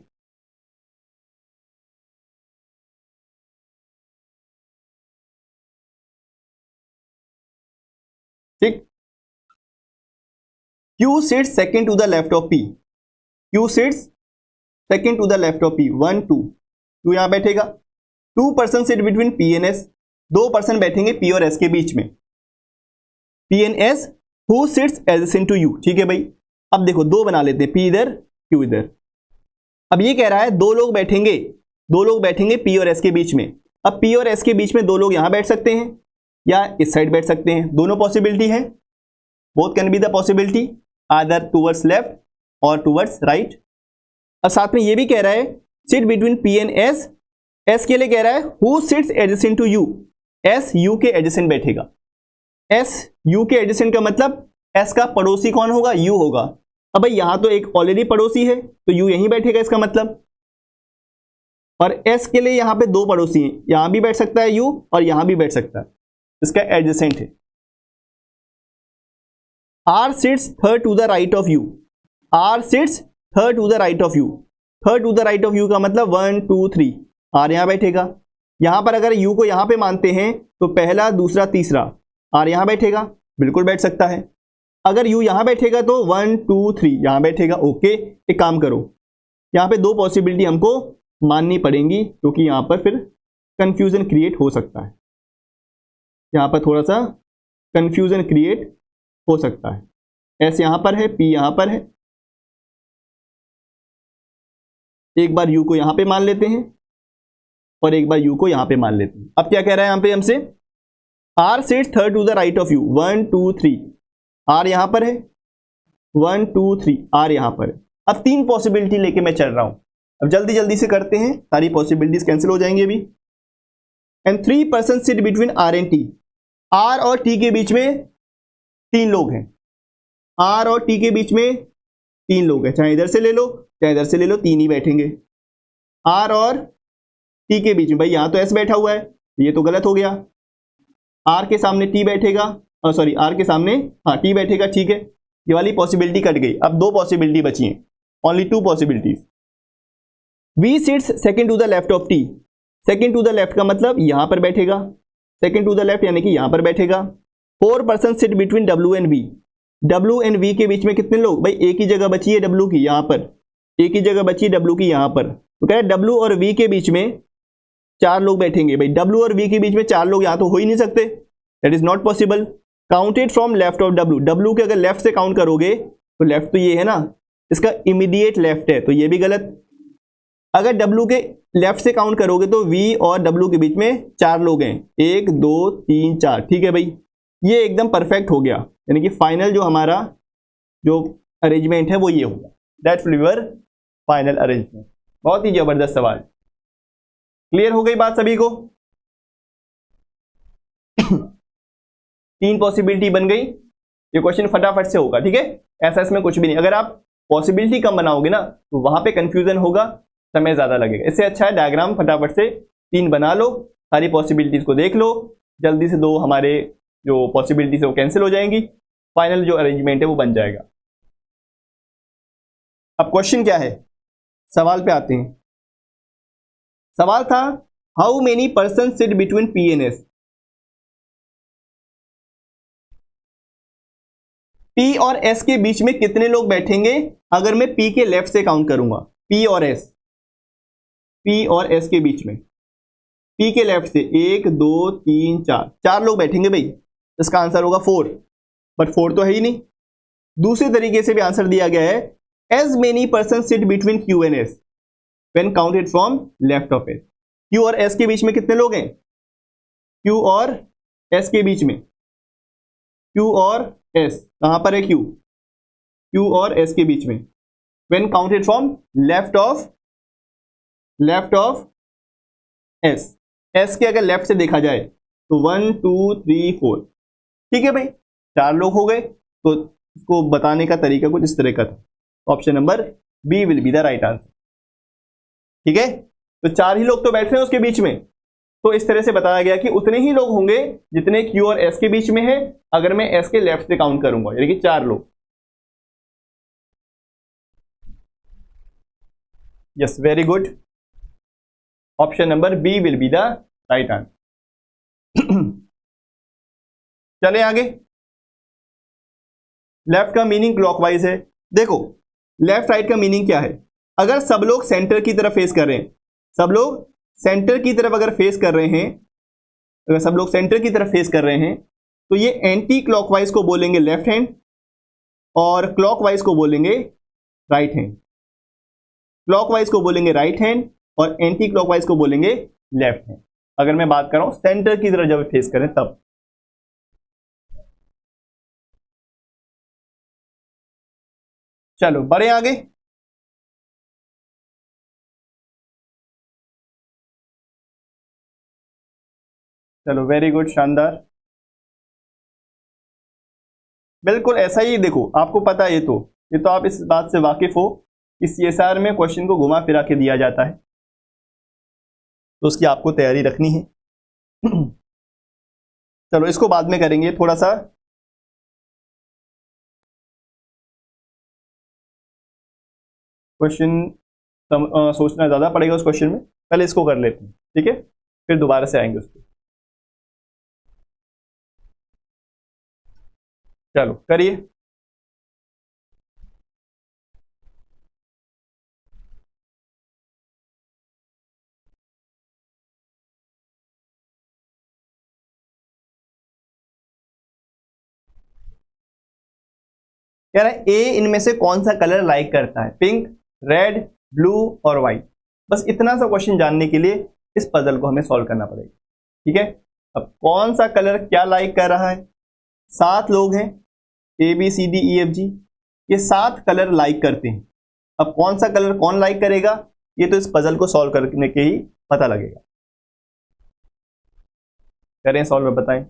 ठीक, Q sits second to the left of P, Q sits second to the left of P, 1 2, Q यहां बैठेगा। 2 person sit between P and S, 2 person बैठेंगे P और S के बीच में, P and S who sits adjacent to U, ठीक है भाई। अब देखो 2 बना लेते हैं, P इधर Q इधर। अब ये कह रहा है 2 लोग बैठेंगे, 2 लोग बैठेंगे P और S के बीच में। अब P और S के बीच में 2 लोग यहां बैठ सकते हैं या इस साइड बैठ सकते हैं, दोनों पॉसिबिलिटी है, both can be the possibility, either towards left और टूवर्ड्स राइट। और साथ में ये भी कह रहा है sit between P and S, S के लिए कह रहा है who sits adjacent to U, S U के एडजेसेंट बैठेगा। S U के एडजेसेंट का मतलब S का पड़ोसी कौन होगा? U होगा। अब भाई यहां तो एक ऑलरेडी पड़ोसी है तो U यहीं बैठेगा इसका मतलब, और S के लिए यहां पे 2 पड़ोसी हैं, यहां भी बैठ सकता है U और यहां भी बैठ सकता है, इसका एडजेसेंट है। R sits third to the right of U, R sits third to the right of U, third to the right of U का मतलब 1 2 3, R यहां बैठेगा। यहां पर अगर U को यहां पे मानते हैं तो पहला दूसरा तीसरा, R यहां बैठेगा, बिल्कुल बैठ सकता है। अगर U यहां बैठेगा तो 1 2 3 यहां बैठेगा। ओके, एक काम करो, यहां पे 2 पॉसिबिलिटी हमको माननी पड़ेंगी क्योंकि यहां पर फिर कंफ्यूजन क्रिएट हो सकता है, यहां पर थोड़ा सा कंफ्यूजन क्रिएट हो सकता है। S यहां पर है, P यहां पर है, एक बार U को यहां पे मान लेते हैं और एक बार U को यहां पे मान लेते हैं। अब क्या कह रहा है यहां पे हमसे, R sits third to the right of U, 1 2 3, R यहां पर है, 1 2 3, R यहां पर है। अब 3 पॉसिबिलिटी लेके मैं चल रहा हूं, अब जल्दी जल्दी से करते हैं, सारी पॉसिबिलिटीज कैंसिल हो जाएंगी अभी। And 3 person sit between R and T, R और T के बीच में 3 लोग हैं, R और T के बीच में 3 लोग हैं, चाहे इधर से ले लो चाहे इधर से ले लो, 3 ही बैठेंगे। R और T के बीच में, भाई यहां तो S बैठा हुआ है, ये तो गलत हो गया, R के सामने T बैठेगा, सॉरी R के सामने हाँ T बैठेगा, ठीक है, ये वाली पॉसिबिलिटी कट गई। अब 2 पॉसिबिलिटी बची हैं, only 2 possibilities. V sits second to the left of T, second to the left का मतलब यहां पर बैठेगा, सेकंड टू द लेफ्ट यानी कि यहां पर बैठेगा। 4 person sit between W and V, W and V के बीच में कितने लोग? भाई एक ही जगह बची है W की, यहां पर एक ही जगह बची है W की यहां पर, तो कह रहे W और V के बीच में 4 लोग बैठेंगे। भाई W और V के बीच में 4 लोग यहां तो हो ही नहीं सकते, that is not possible. Counted from left of W, W के अगर लेफ्ट से काउंट करोगे तो लेफ्ट तो ये है ना, इसका इमीडिएट लेफ्ट है, तो ये भी गलत। अगर W के लेफ्ट से काउंट करोगे तो V और W के बीच में 4 लोग हैं, 1 2 3 4, ठीक है भाई, ये एकदम परफेक्ट हो गया, यानी कि फाइनल जो हमारा जो अरेंजमेंट है वो ये होगा, that will be your final arrangement. बहुत ही जबरदस्त सवाल, क्लियर हो गई बात सभी को? 3 पॉसिबिलिटी बन गई, ये क्वेश्चन फटाफट से होगा, ठीक है, ऐसा इसमें कुछ भी नहीं। अगर आप पॉसिबिलिटी कम बनाओगे ना तो वहां पे कंफ्यूजन होगा, समय ज्यादा लगेगा, इससे अच्छा है डायग्राम फटाफट से 3 बना लो, सारी पॉसिबिलिटीज को देख लो, जल्दी से 2 हमारे जो पॉसिबिलिटीज है वो कैंसिल हो जाएंगी, फाइनल जो अरेंजमेंट है वो बन जाएगा। अब क्वेश्चन क्या है, सवाल पे आते हैं। सवाल था how many person sit between P and S, P और S के बीच में कितने लोग बैठेंगे अगर मैं P के लेफ्ट से काउंट करूंगा, P और S, P और S के बीच में, P के लेफ्ट से 1 2 3 4, 4 लोग बैठेंगे भाई, इसका आंसर होगा 4, बट 4 तो है ही नहीं। दूसरे तरीके से भी आंसर दिया गया है, as many person sit between Q and S when counted from left of S, Q और S के बीच में कितने लोग हैं? Q और S के बीच में, Q और S कहां पर है? Q और S के बीच में when counted from left of S. S के अगर लेफ्ट से देखा जाए तो 1 2 3 4, ठीक है भाई, 4 लोग हो गए। तो इसको बताने का तरीका कुछ इस तरह का था। Option number B will be the right answer. ठीक है, तो 4 ही लोग तो बैठ रहे हैं उसके बीच में, तो इस तरह से बताया गया कि उतने ही लोग होंगे जितने क्यू और एस के बीच में है, अगर मैं एस के लेफ्ट से काउंट करूंगा, यानी कि 4 लोग। Yes, very good. Option number B will be the right answer. चले आगे। लेफ्ट का मीनिंग क्लॉकवाइज है। देखो लेफ्ट राइट का मीनिंग क्या है, अगर सब लोग सेंटर की तरफ फेस कर रहे हैं, सब लोग सेंटर की तरफ अगर फेस कर रहे हैं, अगर सब लोग सेंटर की तरफ फेस कर रहे हैं, तो ये एंटी क्लॉकवाइज को बोलेंगे लेफ्ट हैंड और क्लॉकवाइज को बोलेंगे राइट हैंड। क्लॉकवाइज को बोलेंगे राइट हैंड और एंटी क्लॉकवाइज को बोलेंगे लेफ्ट हैंड। अगर मैं बात कर रहा हूं सेंटर की तरफ जब फेस करें तब। चलो बढ़े आगे। चलो वेरी गुड, शानदार। बिल्कुल ऐसा ही। देखो आपको पता है, ये तो आप इस बात से वाकिफ हो, इस सीएसआर में क्वेश्चन को घुमा फिरा के दिया जाता है, तो उसकी आपको तैयारी रखनी है। चलो इसको बाद में करेंगे, थोड़ा सा क्वेश्चन सोचना ज़्यादा पड़ेगा उस क्वेश्चन में, पहले इसको कर लेते हैं, ठीक है, फिर दोबारा से आएंगे उस पर। चलो करिए। कह रहा है ए इनमें से कौन सा कलर लाइक करता है, पिंक, रेड, ब्लू और व्हाइट। बस इतना सा क्वेश्चन जानने के लिए इस पजल को हमें सॉल्व करना पड़ेगा, ठीक है। अब कौन सा कलर क्या लाइक कर रहा है, 7 लोग हैं, A B C D E F G, ये 7 कलर लाइक करते हैं। अब कौन सा कलर कौन लाइक करेगा, ये तो इस पजल को सॉल्व करने के ही पता लगेगा। करें सॉल्व, बताएं।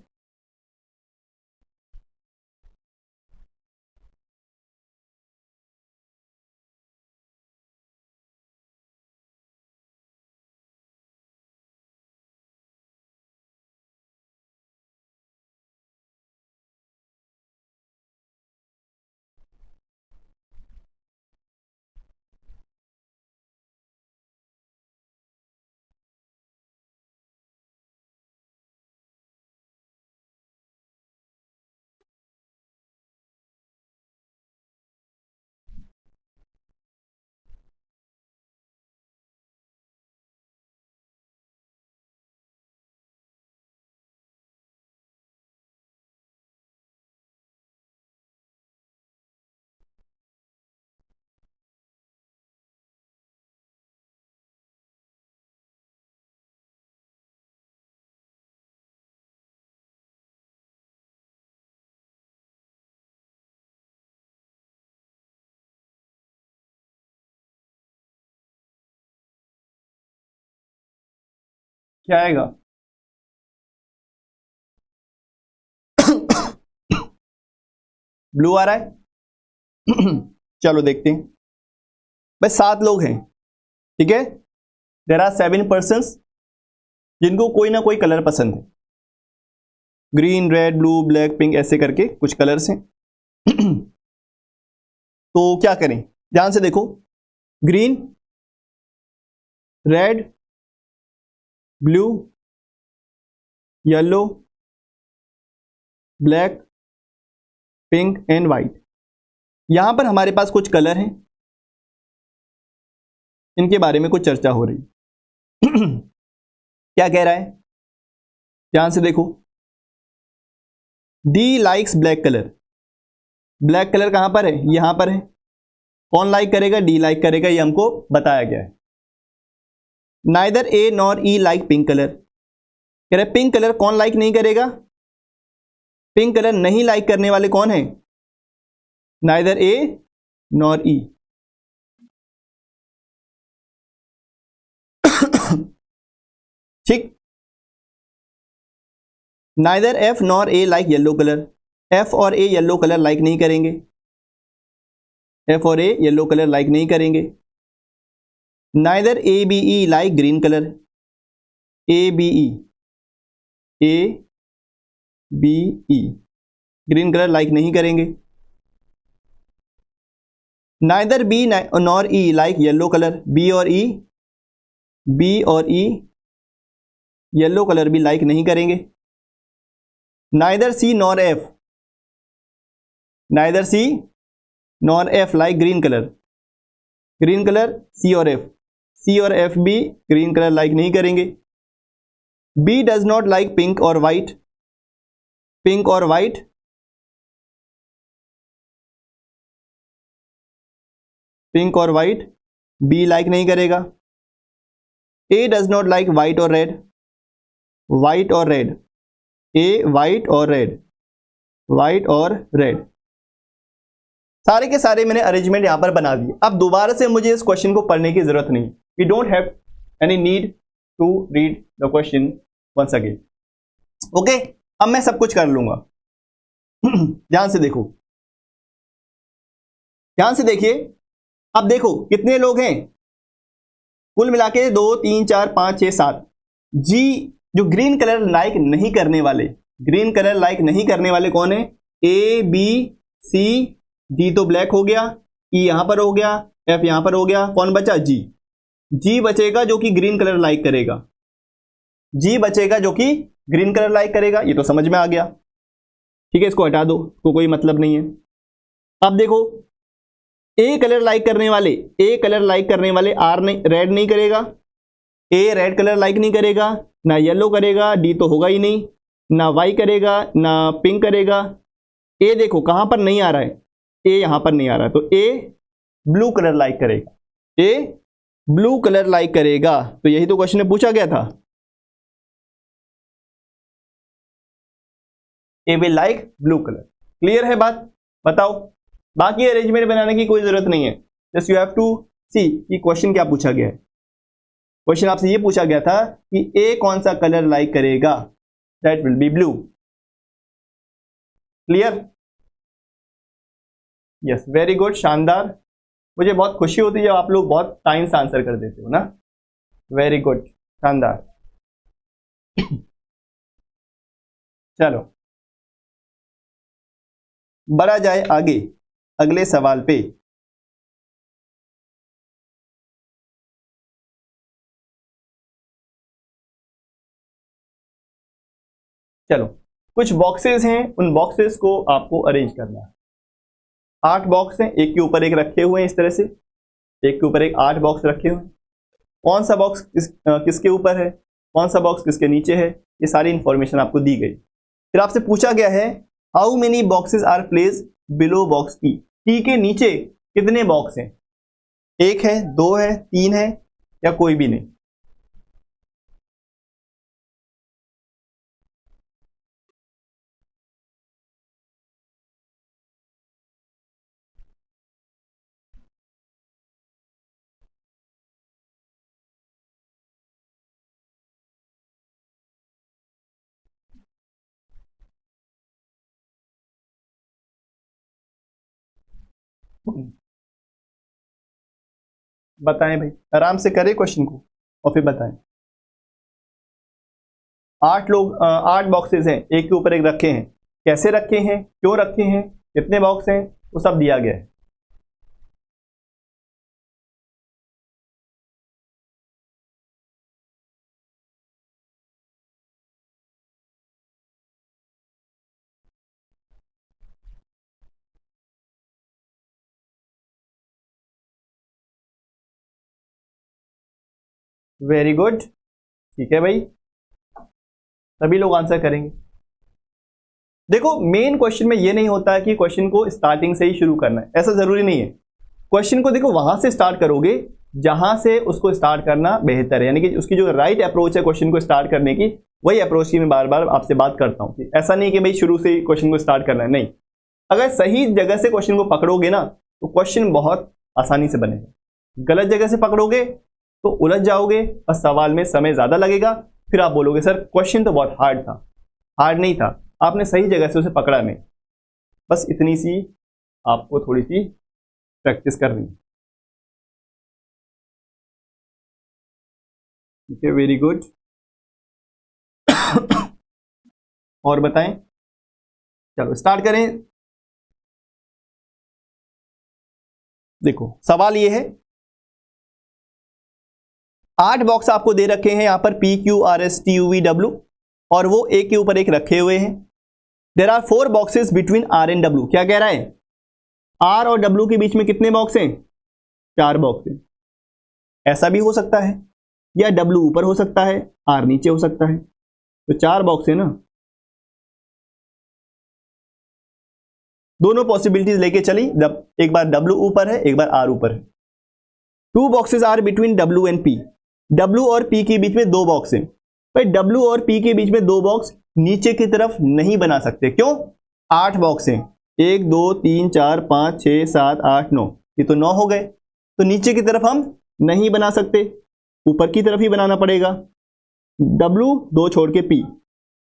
क्या आएगा? ब्लू आ रहा है। चलो देखते हैं। बस 7 लोग हैं, ठीक है। देयर आर 7 पर्सन्स जिनको कोई ना कोई कलर पसंद है, green, red, blue, black, pink, ऐसे करके कुछ कलर्स हैं। तो क्या करें, ध्यान से देखो, green, red, blue, yellow, black, pink and white. यहां पर हमारे पास कुछ कलर हैं, इनके बारे में कुछ चर्चा हो रही। क्या कह रहा है, ध्यान से देखो। D likes black colour. Black colour कहां पर है, यहां पर है। कौन लाइक करेगा, डी लाइक करेगा, ये हमको बताया गया है। नाइदर ए nor E like pink colour. कह रहे पिंक कलर कौन लाइक नहीं करेगा, पिंक कलर नहीं लाइक करने वाले कौन है, नाइदर ए नॉर ई। ठीक। Neither F nor a like yellow colour, F और ए येलो कलर लाइक नहीं करेंगे, एफ और ए येलो कलर लाइक नहीं करेंगे। Neither A B E like green colour, A B E green colour like नहीं करेंगे। Neither B nor E like yellow colour, B और E yellow colour भी like नहीं करेंगे। Neither C nor F, neither C nor F like green colour, green colour C और F भी green colour like नहीं करेंगे। B does not like pink और white, pink और वाइट बी लाइक नहीं करेगा। ए डज नॉट लाइक वाइट और red, ए white और रेड। सारे के सारे मैंने अरेंजमेंट यहां पर बना दिए। अब दोबारा से मुझे इस क्वेश्चन को पढ़ने की जरूरत नहीं, we don't have any need to read the question once again. Okay, अब मैं सब कुछ कर लूंगा। ध्यान से देखो, ध्यान से देखिए। अब देखो कितने लोग हैं, कुल मिला के 2 3 4 5 6 7। जी जो ग्रीन कलर लाइक नहीं करने वाले, ग्रीन कलर लाइक नहीं करने वाले कौन है? ए बी सी डी तो ब्लैक हो गया, ई यहां पर हो गया, एफ यहां पर हो गया, कौन बचा? जी। जी बचेगा जो कि ग्रीन कलर लाइक करेगा, जी बचेगा जो कि ग्रीन कलर लाइक करेगा। ये तो समझ में आ गया, ठीक है, इसको हटा दो, इसको कोई मतलब नहीं है। अब देखो ए कलर लाइक करने वाले आर नहीं, रेड नहीं करेगा, ए रेड कलर लाइक नहीं करेगा, ना येलो करेगा, डी तो होगा ही नहीं, ना वाई करेगा, ना पिंक करेगा। ए देखो कहां पर नहीं आ रहा है, ए यहां पर नहीं आ रहा है, तो ए ब्लू कलर लाइक करेगा, ए ब्लू कलर लाइक करेगा। तो यही तो क्वेश्चन में पूछा गया था, A will like blue colour. Clear है बात? बताओ, बाकी अरेंजमेंट बनाने की कोई जरूरत नहीं है, जस्ट यू हैव टू सी कि क्वेश्चन क्या पूछा गया है। क्वेश्चन आपसे ये पूछा गया था कि ए कौन सा कलर लाइक करेगा, that will B blue. Clear? Yes, very good, शानदार। मुझे बहुत खुशी होती है जब आप लोग बहुत टाइम से आंसर कर देते हो ना। वेरी गुड, शानदार। चलो बढ़ा जाए आगे अगले सवाल पे। चलो कुछ बॉक्सेस हैं, उन बॉक्सेस को आपको अरेंज करना है। 8 बॉक्स हैं, एक के ऊपर एक रखे हुए हैं, इस तरह से एक के ऊपर एक 8 बॉक्स रखे हुए हैं। कौन सा बॉक्स किसके ऊपर है, कौन सा बॉक्स किसके नीचे है, ये सारी इंफॉर्मेशन आपको दी गई। फिर आपसे पूछा गया है how many boxes are place below box T, T के नीचे कितने बॉक्स हैं? 1 है, 2 है, 3 है या कोई भी नहीं? बताएं भाई, आराम से करें क्वेश्चन को और फिर बताएं। 8 बॉक्सेस हैं, एक के ऊपर एक रखे हैं, कैसे रखे हैं, क्यों रखे हैं, कितने बॉक्स हैं, वो सब दिया गया है। वेरी गुड, ठीक है भाई, सभी लोग आंसर करेंगे। देखो मेन क्वेश्चन में ये नहीं होता है कि क्वेश्चन को स्टार्टिंग से ही शुरू करना है, ऐसा जरूरी नहीं है। क्वेश्चन को देखो वहां से स्टार्ट करोगे जहां से उसको स्टार्ट करना बेहतर है, यानी कि उसकी जो राइट अप्रोच है क्वेश्चन को स्टार्ट करने की, वही अप्रोच की मैं बार बार आपसे बात करता हूँ। ऐसा नहीं कि भाई शुरू से ही क्वेश्चन को स्टार्ट करना है, नहीं। अगर सही जगह से क्वेश्चन को पकड़ोगे ना तो क्वेश्चन बहुत आसानी से बनेगा। गलत जगह से पकड़ोगे तो उलझ जाओगे और सवाल में समय ज्यादा लगेगा, फिर आप बोलोगे सर क्वेश्चन तो बहुत हार्ड था। हार्ड नहीं था, आपने सही जगह से उसे पकड़ा नहीं। बस इतनी सी आपको थोड़ी सी प्रैक्टिस करनी है। ठीक है, वेरी गुड। और बताएं, चलो स्टार्ट करें। देखो सवाल ये है, 8 बॉक्स आपको दे रखे हैं यहां पर P Q R S T U V W, और वो एक के ऊपर एक रखे हुए हैं। There are 4 boxes between R and W। क्या कह रहा है, R और W के बीच में कितने बॉक्स हैं, 4 बॉक्स हैं। ऐसा भी हो सकता है, या W ऊपर हो सकता है, R नीचे हो सकता है, तो 4 बॉक्स है ना। दोनों पॉसिबिलिटीज लेके चली, एक बार W ऊपर है, एक बार R ऊपर है। 2 boxes are between W and P। W और P के बीच में 2 बॉक्स हैं। भाई W और P के बीच में 2 बॉक्स नीचे की तरफ नहीं बना सकते, क्यों, 8 बॉक्स हैं, 1 2 3 4 5 6 7 8 9, ये तो 9 हो गए। तो नीचे की तरफ हम नहीं बना सकते, ऊपर की तरफ ही बनाना पड़ेगा। W 2 छोड़ के P,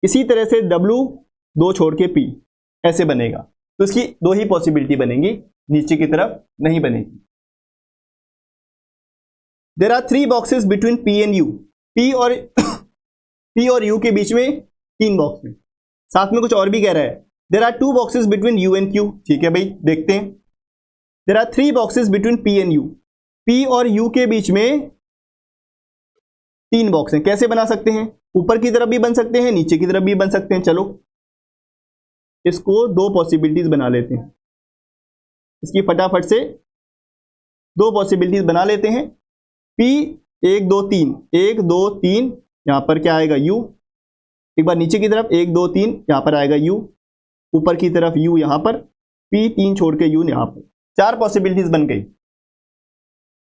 इसी तरह से W 2 छोड़ के P, ऐसे बनेगा। तो इसकी 2 ही पॉसिबिलिटी बनेगी, नीचे की तरफ नहीं बनेगी। There are 3 boxes between P and U। P और P और U के बीच में 3 बॉक्स हैं। साथ में कुछ और भी कह रहा है, there are 2 boxes between U and Q। ठीक है भाई, देखते हैं। There are 3 boxes between P and U। P और U के बीच में 3 बॉक्स हैं। कैसे बना सकते हैं, ऊपर की तरफ भी बन सकते हैं, नीचे की तरफ भी बन सकते हैं। चलो इसको 2 पॉसिबिलिटीज बना लेते हैं, इसकी फटाफट से 2 पॉसिबिलिटीज बना लेते हैं। P 1 2 3, 1 2 3, यहां पर क्या आएगा U। एक बार नीचे की तरफ 1 2 3, यहां पर आएगा U। ऊपर की तरफ U यहां पर, P 3 छोड़ के U यहां पर। 4 पॉसिबिलिटीज बन गई,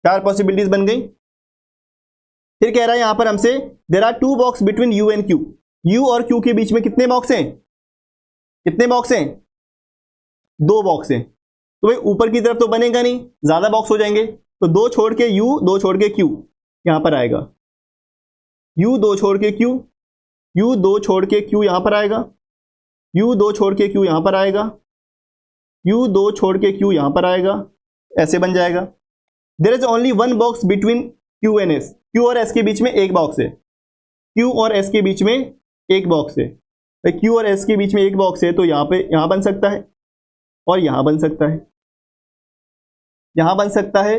4 पॉसिबिलिटीज बन गई। फिर कह रहा है यहां पर हमसे, there are 2 box between U and Q। U और Q के बीच में कितने बॉक्स हैं, कितने बॉक्स हैं, 2 बॉक्स हैं। तो भाई ऊपर की तरफ तो बनेगा नहीं, ज्यादा बॉक्स हो जाएंगे, तो 2 छोड़ के U 2 छोड़ के Q यहां पर आएगा। U 2 छोड़ के Q, U 2 छोड़ के Q यहां पर आएगा, U 2 छोड़ के Q यहां पर आएगा, U 2 छोड़ के Q यहां पर आएगा, ऐसे बन जाएगा। There is only 1 box between Q and S। Q और S के बीच में एक बॉक्स है, Q और S के बीच में एक बॉक्स है। Q और S के बीच में एक बॉक्स है, तो यहां पे यहां बन सकता है, और यहां बन सकता है, यहां बन सकता है,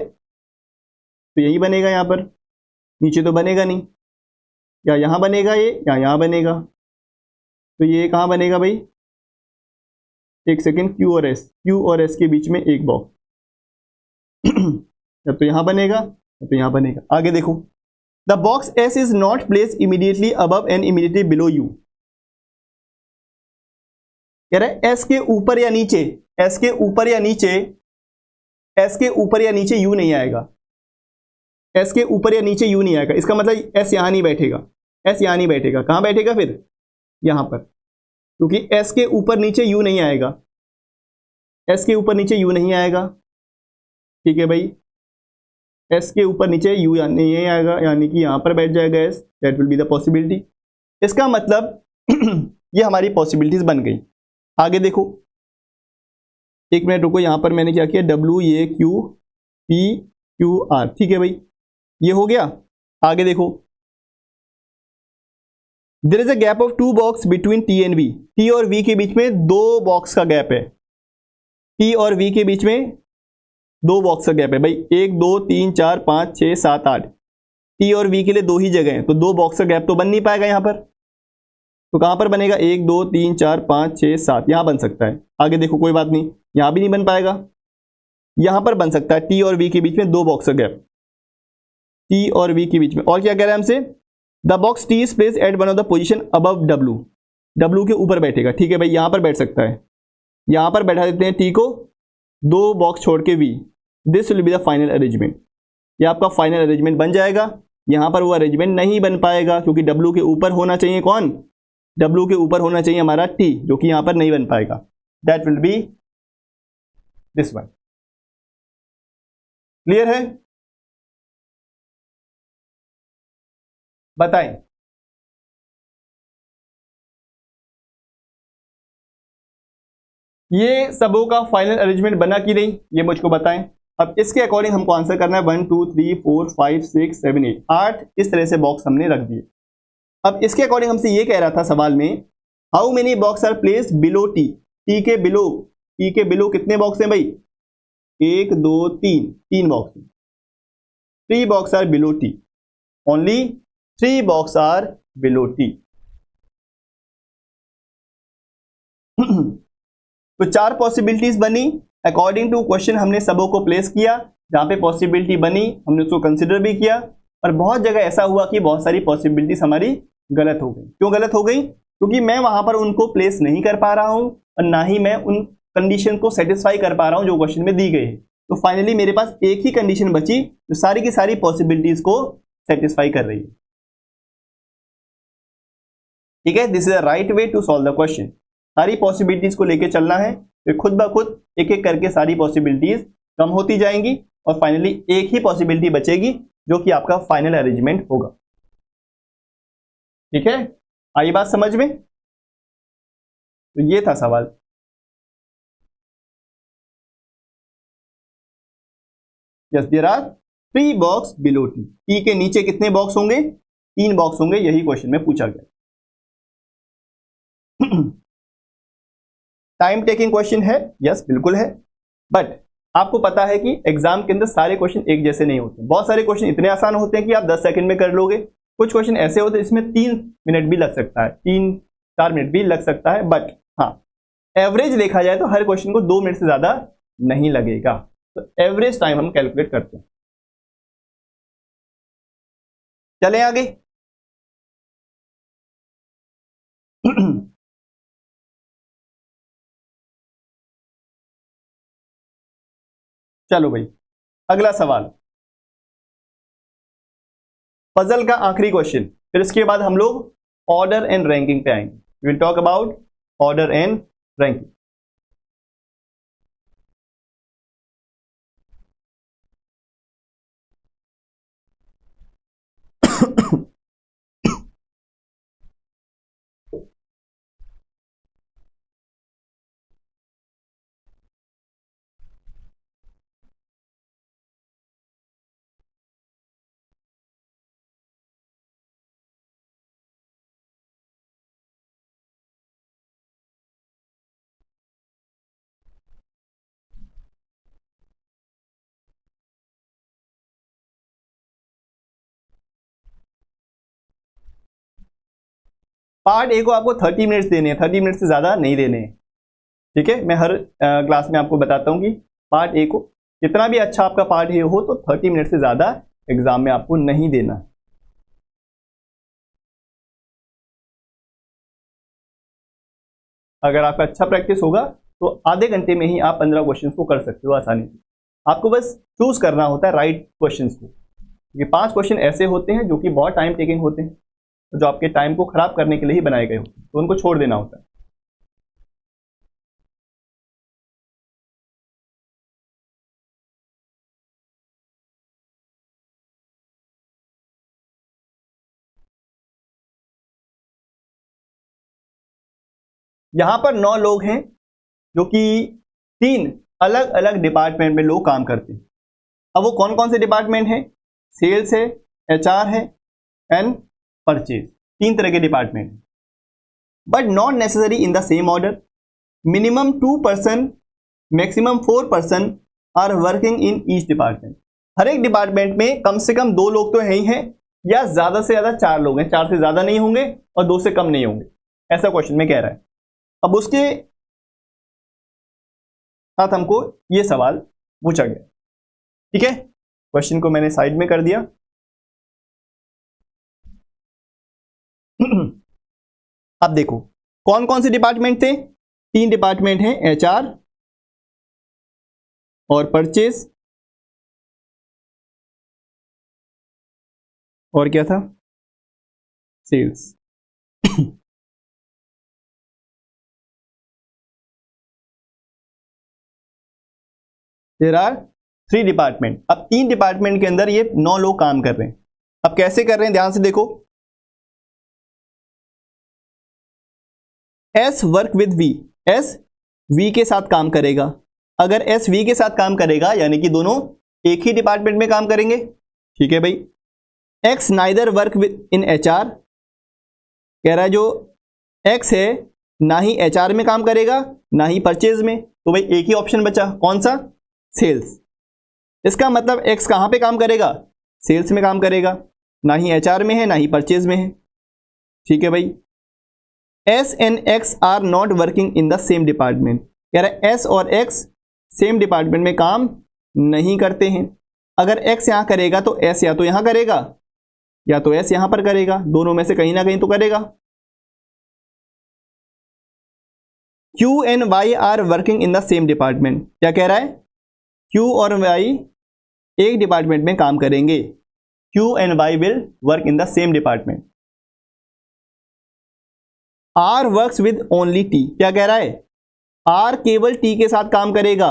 तो यही बनेगा यहां पर, नीचे तो बनेगा नहीं। या यहां बनेगा ये, या यहां बनेगा, तो ये कहां बनेगा भाई, एक सेकेंड, Q और S, Q और S के बीच में एक बॉक्स, जब तो यहां बनेगा, तो यहां बनेगा। आगे देखो, the box S is not place immediately above and immediately below U। कह रहा है S के ऊपर या नीचे, S के ऊपर या नीचे, S के ऊपर या नीचे U नहीं आएगा, S के ऊपर या नीचे U नहीं आएगा। इसका मतलब S यहां नहीं बैठेगा, S यहां नहीं बैठेगा, कहां बैठेगा फिर, यहां पर, क्योंकि S के ऊपर नीचे U नहीं आएगा, S के ऊपर नीचे U नहीं आएगा। ठीक है भाई, S के ऊपर नीचे U नहीं आएगा, यानी कि यहां पर बैठ जाएगा S, that will be the possibility. इसका मतलब ये हमारी पॉसिबिलिटीज बन गई। आगे देखो, एक मिनट रुको, यहां पर मैंने क्या किया, W ये Q P Q R, ठीक है भाई, ये हो गया। आगे देखो, there is a gap of 2 box between T and V। T और V के बीच में 2 बॉक्स का गैप है, T और V के बीच में 2 बॉक्स का गैप है भाई, 1 2 3 4 5 6 7 8, T और V के लिए 2 ही जगह है, तो 2 बॉक्स का गैप तो बन नहीं पाएगा यहां पर, तो कहां पर बनेगा, 1 2 3 4 5 6 7, यहां बन सकता है। आगे देखो, कोई बात नहीं, यहां भी नहीं बन पाएगा, यहां पर बन सकता है, T और V के बीच में 2 बॉक्स का गैप, T और V के बीच में। और क्या कह रहा है हमसे, the box T is place at one of the position above W। W के ऊपर बैठेगा, ठीक है भाई, यहां पर बैठ सकता है, यहां पर बैठा देते हैं T को, 2 बॉक्स छोड़ के V। This will be the final arrangement, ये आपका फाइनल अरेंजमेंट बन जाएगा। यहां पर वो अरेंजमेंट नहीं बन पाएगा, क्योंकि W के ऊपर होना चाहिए कौन, W के ऊपर होना चाहिए हमारा T, जो कि यहां पर नहीं बन पाएगा। That will B this one. Clear है, बताएं। ये सबों का फाइनल अरेंजमेंट बना कि नहीं, ये मुझको बताएं। अब इसके अकॉर्डिंग हमको आंसर करना है 1 2 3 4 5 6 7 8 8 इस तरह से बॉक्स हमने रख दिए। अब इसके अकॉर्डिंग हमसे ये कह रहा था सवाल में, how many box are placed below T, T के बिलो कितने बॉक्स हैं भाई, 1 2 3 3 box, 3 box are below T, only 3 box are below T. तो 4 पॉसिबिलिटीज बनी अकॉर्डिंग टू क्वेश्चन, हमने सबों को प्लेस किया, जहां पे पॉसिबिलिटी बनी हमने उसको कंसिडर भी किया, और बहुत जगह ऐसा हुआ कि बहुत सारी पॉसिबिलिटीज हमारी गलत हो गई। क्यों गलत हो गई, क्योंकि मैं वहां पर उनको प्लेस नहीं कर पा रहा हूं और ना ही मैं उन कंडीशन को सेटिस्फाई कर पा रहा हूं जो क्वेश्चन में दी गई है। तो फाइनली मेरे पास एक ही कंडीशन बची जो सारी की सारी पॉसिबिलिटीज को सेटिस्फाई कर रही है। ठीक है, this is the right way to solve the question. सारी पॉसिबिलिटीज को लेके चलना है, फिर खुद ब खुद एक एक करके सारी पॉसिबिलिटीज कम होती जाएंगी और फाइनली एक ही पॉसिबिलिटी बचेगी जो कि आपका फाइनल अरेंजमेंट होगा। ठीक है, आई बात समझ में। तो ये था सवाल। Yes, there are 3 box below T, T के नीचे कितने बॉक्स होंगे, 3 बॉक्स होंगे, यही क्वेश्चन में पूछा गया। टाइम टेकिंग क्वेश्चन है, यस बिल्कुल है, बट आपको पता है कि एग्जाम के अंदर सारे क्वेश्चन एक जैसे नहीं होते। बहुत सारे क्वेश्चन इतने आसान होते हैं कि आप 10 सेकंड में कर लोगे, कुछ क्वेश्चन ऐसे होते हैं इसमें 3 मिनट भी लग सकता है, 3-4 मिनट भी लग सकता है, बट हाँ एवरेज देखा जाए तो हर क्वेश्चन को 2 मिनट से ज्यादा नहीं लगेगा। तो एवरेज टाइम हम कैलकुलेट करते हैं। चलें आगे। चलो भाई, अगला सवाल, पजल का आखिरी क्वेश्चन, फिर इसके बाद हम लोग ऑर्डर एंड रैंकिंग पे आएंगे। Will talk about order and ranking. Part A को आपको 30 मिनट्स देने हैं, 30 मिनट से ज़्यादा नहीं देने हैं। ठीक है, मैं हर क्लास में आपको बताता हूँ कि पार्ट ए को कितना भी अच्छा आपका पार्ट ए हो तो 30 मिनट से ज़्यादा एग्जाम में आपको नहीं देना। अगर आपका अच्छा प्रैक्टिस होगा तो आधे घंटे में ही आप 15 क्वेश्चंस को कर सकते हो आसानी से। आपको बस चूज करना होता है राइट क्वेश्चंस को, क्योंकि 5 क्वेश्चन ऐसे होते हैं जो कि बहुत टाइम टेकिंग होते हैं, जो आपके टाइम को खराब करने के लिए ही बनाए गए होते हैं, तो उनको छोड़ देना होता है। यहां पर 9 लोग हैं जो कि 3 अलग अलग डिपार्टमेंट में लोग काम करते हैं। अब वो कौन कौन से डिपार्टमेंट हैं, सेल्स है, एचआर है एंड परचेज, 3 तरह के department, but not necessary in the same order. Minimum 2 person, maximum 4 person are working in each department. हर एक डिपार्टमेंट में कम से कम 2 लोग तो है ही हैं, या ज्यादा से ज्यादा 4 लोग हैं, 4 से ज्यादा नहीं होंगे और 2 से कम नहीं होंगे, ऐसा क्वेश्चन में कह रहा है। अब उसके साथ हमको ये सवाल पूछा गया। ठीक है, क्वेश्चन को मैंने साइड में कर दिया। अब देखो कौन कौन से डिपार्टमेंट थे, 3 डिपार्टमेंट हैं, एचआर और परचेज और क्या था, सेल्स। There are 3 department. अब 3 डिपार्टमेंट के अंदर ये 9 लोग काम कर रहे हैं। अब कैसे कर रहे हैं, ध्यान से देखो। S work with V, S V के साथ काम करेगा। अगर एस वी के साथ काम करेगा यानी कि दोनों एक ही डिपार्टमेंट में काम करेंगे। ठीक है भाई। X neither work with in HR, कह रहा है जो एक्स है ना ही एचआर में काम करेगा ना ही परचेज में, तो भाई एक ही ऑप्शन बचा, कौन सा? सेल्स। इसका मतलब एक्स कहां पे काम करेगा? सेल्स में काम करेगा, ना ही एचआर में है ना ही परचेज में है। ठीक है भाई। S and X are not working in the same department, कह रहा है एस और एक्स सेम डिपार्टमेंट में काम नहीं करते हैं। अगर एक्स यहां करेगा तो एस या तो यहां करेगा या तो एस यहां पर करेगा, दोनों में से कहीं ना कहीं तो करेगा। Q and Y are working in the same department, क्या कह रहा है? क्यू और वाई एक डिपार्टमेंट में काम करेंगे। Q and Y will work in the same department. R works with only T, क्या कह रहा है? आर केवल टी के साथ काम करेगा।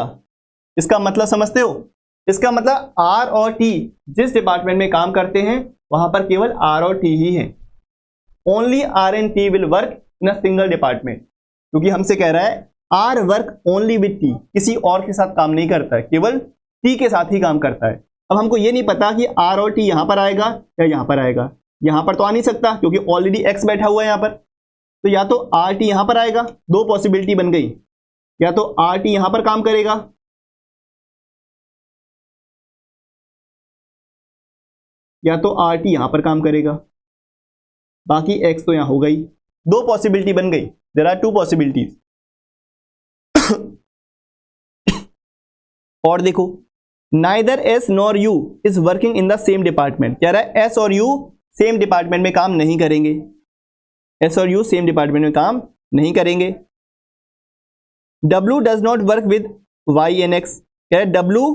इसका मतलब समझते हो? इसका मतलब आर और टी जिस डिपार्टमेंट में काम करते हैं वहां पर केवल आर और टी ही है। Only R and T will work in a single department, क्योंकि हमसे कह रहा है R work only with T, किसी और के साथ काम नहीं करता है, केवल टी के साथ ही काम करता है। अब हमको ये नहीं पता कि आर और टी यहां पर आएगा या यहां पर आएगा। यहां पर तो आ नहीं सकता क्योंकि ऑलरेडी एक्स बैठा हुआ है यहां पर, तो या तो आर टी यहां पर आएगा, दो पॉसिबिलिटी बन गई, या तो आर टी यहां पर काम करेगा या तो आर टी यहां पर काम करेगा, बाकी एक्स तो यहां हो गई। दो पॉसिबिलिटी बन गई, देयर आर टू पॉसिबिलिटीज। और देखो neither S nor you is working in the same department, कह रहा है एस और यू सेम डिपार्टमेंट में काम नहीं करेंगे। एस और यू सेम डिपार्टमेंट में काम नहीं करेंगे। W does not work with Y and X, कह रहा है डब्ल्यू